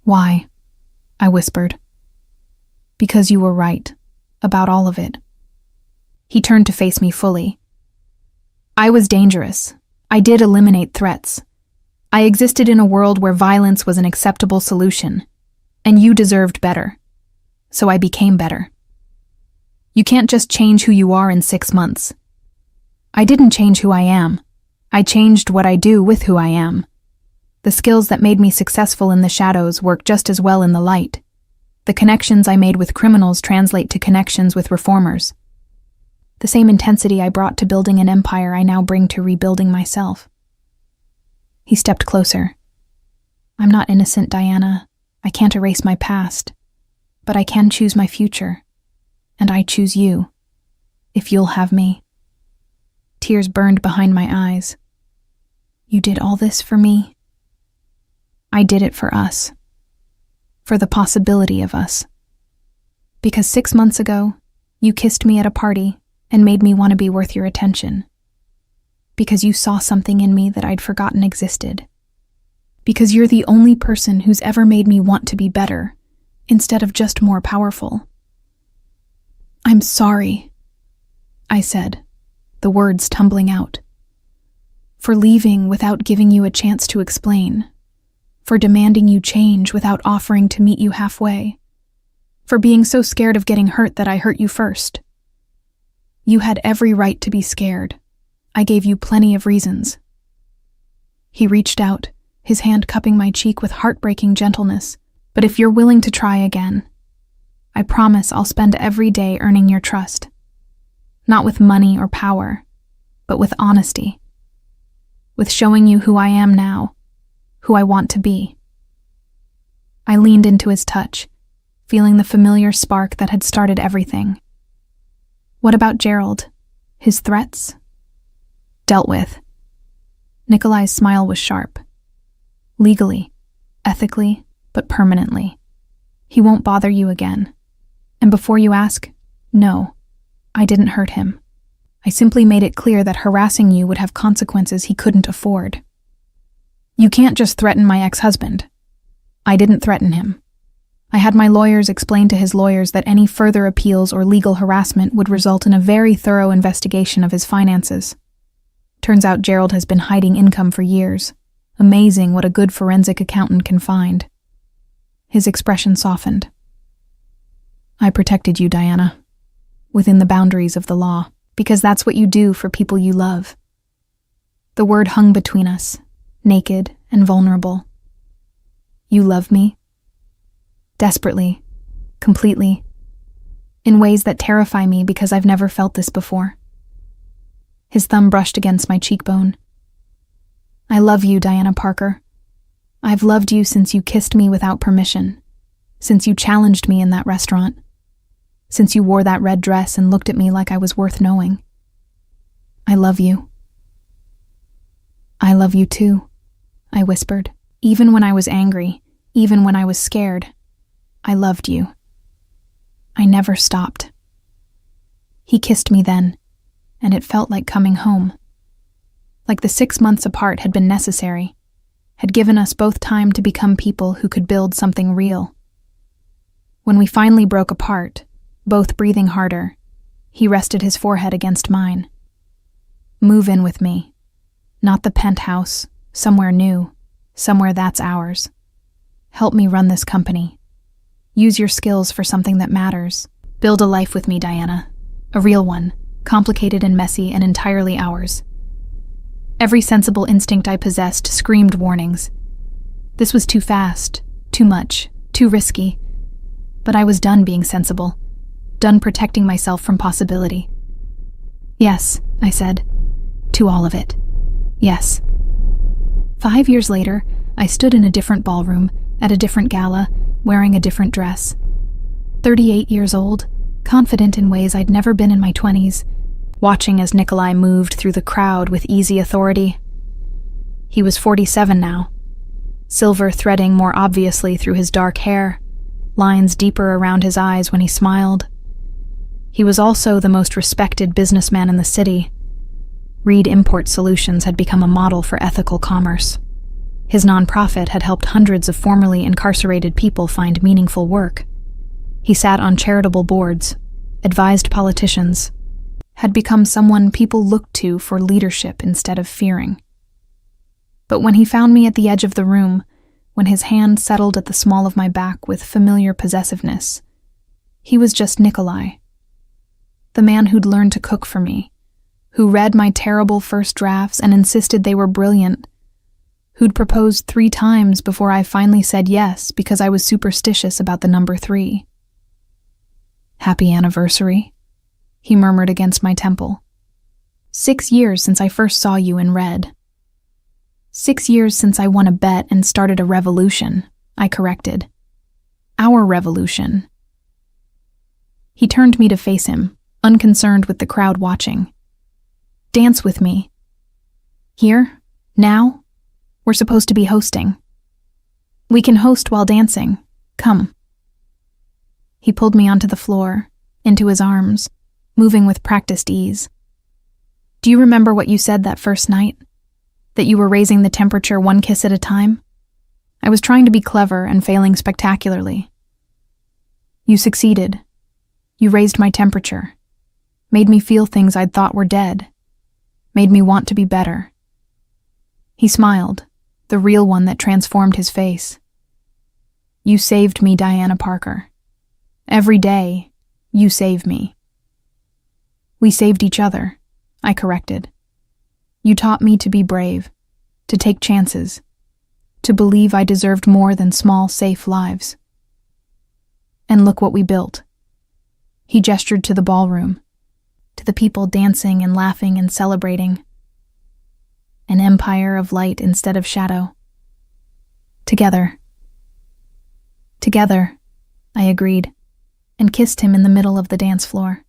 "Why?" I whispered. "Because you were right, about all of it." He turned to face me fully. "I was dangerous. I did eliminate threats. I existed in a world where violence was an acceptable solution, and you deserved better. So I became better. You can't just change who you are in 6 months. I didn't change who I am. I changed what I do with who I am. The skills that made me successful in the shadows work just as well in the light. The connections I made with criminals translate to connections with reformers. The same intensity I brought to building an empire I now bring to rebuilding myself." He stepped closer. "I'm not innocent, Diana. I can't erase my past. But I can choose my future. And I choose you. If you'll have me." Tears burned behind my eyes. "You did all this for me?" "I did it for us. For the possibility of us. Because 6 months ago, you kissed me at a party and made me want to be worth your attention. Because you saw something in me that I'd forgotten existed. Because you're the only person who's ever made me want to be better, instead of just more powerful." "I'm sorry," I said, the words tumbling out. "For leaving without giving you a chance to explain. For demanding you change without offering to meet you halfway. For being so scared of getting hurt that I hurt you first. You had every right to be scared. I gave you plenty of reasons." He reached out, his hand cupping my cheek with heartbreaking gentleness. "But if you're willing to try again, I promise I'll spend every day earning your trust. Not with money or power, but with honesty. With showing you who I am now, who I want to be." I leaned into his touch, feeling the familiar spark that had started everything. "What about Gerald? His threats?" "Dealt with." Nikolai's smile was sharp. "Legally, ethically, but permanently. He won't bother you again. And before you ask, no, I didn't hurt him. I simply made it clear that harassing you would have consequences he couldn't afford. You can't just threaten my ex-husband. I didn't threaten him. I had my lawyers explain to his lawyers that any further appeals or legal harassment would result in a very thorough investigation of his finances. Turns out Gerald has been hiding income for years. Amazing what a good forensic accountant can find." His expression softened. "I protected you, Diana, within the boundaries of the law, because that's what you do for people you love." The word hung between us, naked and vulnerable. "You love me?" Desperately, completely, in ways that terrify me because I've never felt this before. His thumb brushed against my cheekbone. "I love you, Diana Parker. I've loved you since you kissed me without permission, since you challenged me in that restaurant, since you wore that red dress and looked at me like I was worth knowing. I love you." "I love you too," I whispered. "Even when I was angry, even when I was scared, I loved you. I never stopped." He kissed me then, and it felt like coming home. Like the 6 months apart had been necessary, had given us both time to become people who could build something real. When we finally broke apart, both breathing harder, he rested his forehead against mine. Move in with me. Not the penthouse, somewhere new, somewhere that's ours. Help me run this company. Use your skills for something that matters. Build a life with me, Diana. A real one, complicated and messy and entirely ours. Every sensible instinct I possessed screamed warnings. This was too fast, too much, too risky. But I was done being sensible, done protecting myself from possibility. Yes, I said. To all of it. Yes. 5 years later, I stood in a different ballroom, at a different gala, wearing a different dress. 38 years old, confident in ways I'd never been in my 20s, watching as Nikolai moved through the crowd with easy authority. He was 47 now, silver threading more obviously through his dark hair, lines deeper around his eyes when he smiled. He was also the most respected businessman in the city. Reed Import Solutions had become a model for ethical commerce. His nonprofit had helped hundreds of formerly incarcerated people find meaningful work. He sat on charitable boards, advised politicians, had become someone people looked to for leadership instead of fearing. But when he found me at the edge of the room, when his hand settled at the small of my back with familiar possessiveness, he was just Nikolai. The man who'd learned to cook for me, who read my terrible first drafts and insisted they were brilliant, who'd proposed 3 times before I finally said yes because I was superstitious about the number 3. Happy anniversary, he murmured against my temple. 6 years since I first saw you in red. 6 years since I won a bet and started a revolution, I corrected. Our revolution. He turned me to face him, unconcerned with the crowd watching. Dance with me. Here? Now? We're supposed to be hosting. We can host while dancing. Come. He pulled me onto the floor, into his arms, moving with practiced ease. Do you remember what you said that first night? That you were raising the temperature 1 kiss at a time? I was trying to be clever and failing spectacularly. You succeeded. You raised my temperature. Made me feel things I'd thought were dead. Made me want to be better. He smiled, the real one that transformed his face. You saved me, Diana Parker. Every day, you save me. We saved each other, I corrected. You taught me to be brave, to take chances, to believe I deserved more than small, safe lives. And look what we built. He gestured to the ballroom, to the people dancing and laughing and celebrating. An empire of light instead of shadow. Together. Together, I agreed, and kissed him in the middle of the dance floor.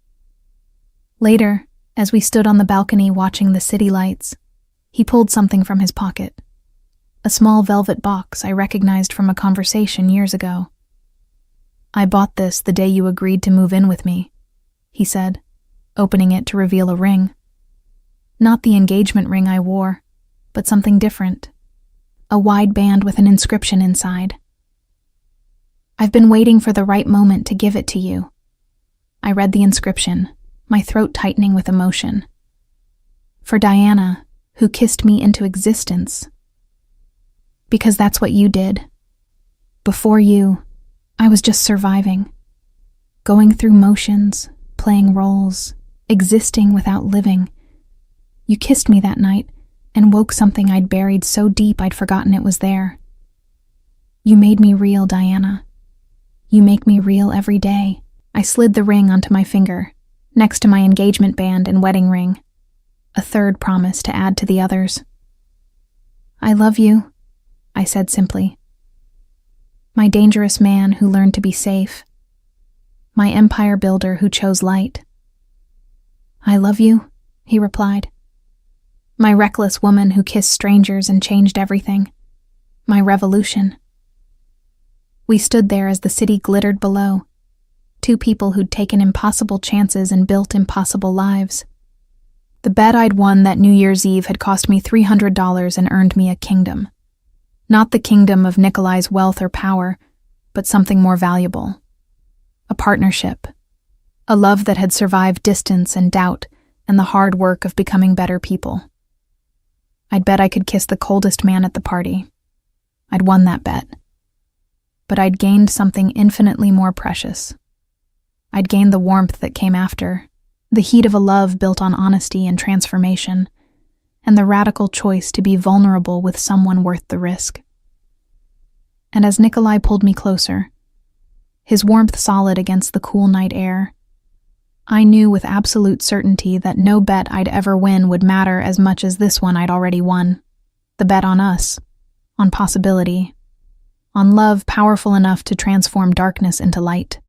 Later, as we stood on the balcony watching the city lights, he pulled something from his pocket. A small velvet box I recognized from a conversation years ago. I bought this the day you agreed to move in with me, he said, opening it to reveal a ring. Not the engagement ring I wore, but something different. A wide band with an inscription inside. I've been waiting for the right moment to give it to you. I read the inscription, my throat tightening with emotion. For Diana, who kissed me into existence. Because that's what you did. Before you, I was just surviving. Going through motions, playing roles, existing without living. You kissed me that night and woke something I'd buried so deep I'd forgotten it was there. You made me real, Diana. You make me real every day. I slid the ring onto my finger, next to my engagement band and wedding ring, a third promise to add to the others. I love you, I said simply. My dangerous man who learned to be safe. My empire builder who chose light. I love you, he replied. My reckless woman who kissed strangers and changed everything. My revolution. We stood there as the city glittered below. 2 people who'd taken impossible chances and built impossible lives. The bet I'd won that New Year's Eve had cost me $300 and earned me a kingdom. Not the kingdom of Nikolai's wealth or power, but something more valuable. A partnership. A love that had survived distance and doubt and the hard work of becoming better people. I'd bet I could kiss the coldest man at the party. I'd won that bet. But I'd gained something infinitely more precious. I'd gained the warmth that came after, the heat of a love built on honesty and transformation, and the radical choice to be vulnerable with someone worth the risk. And as Nikolai pulled me closer, his warmth solid against the cool night air, I knew with absolute certainty that no bet I'd ever win would matter as much as this one I'd already won. The bet on us, on possibility, on love powerful enough to transform darkness into light.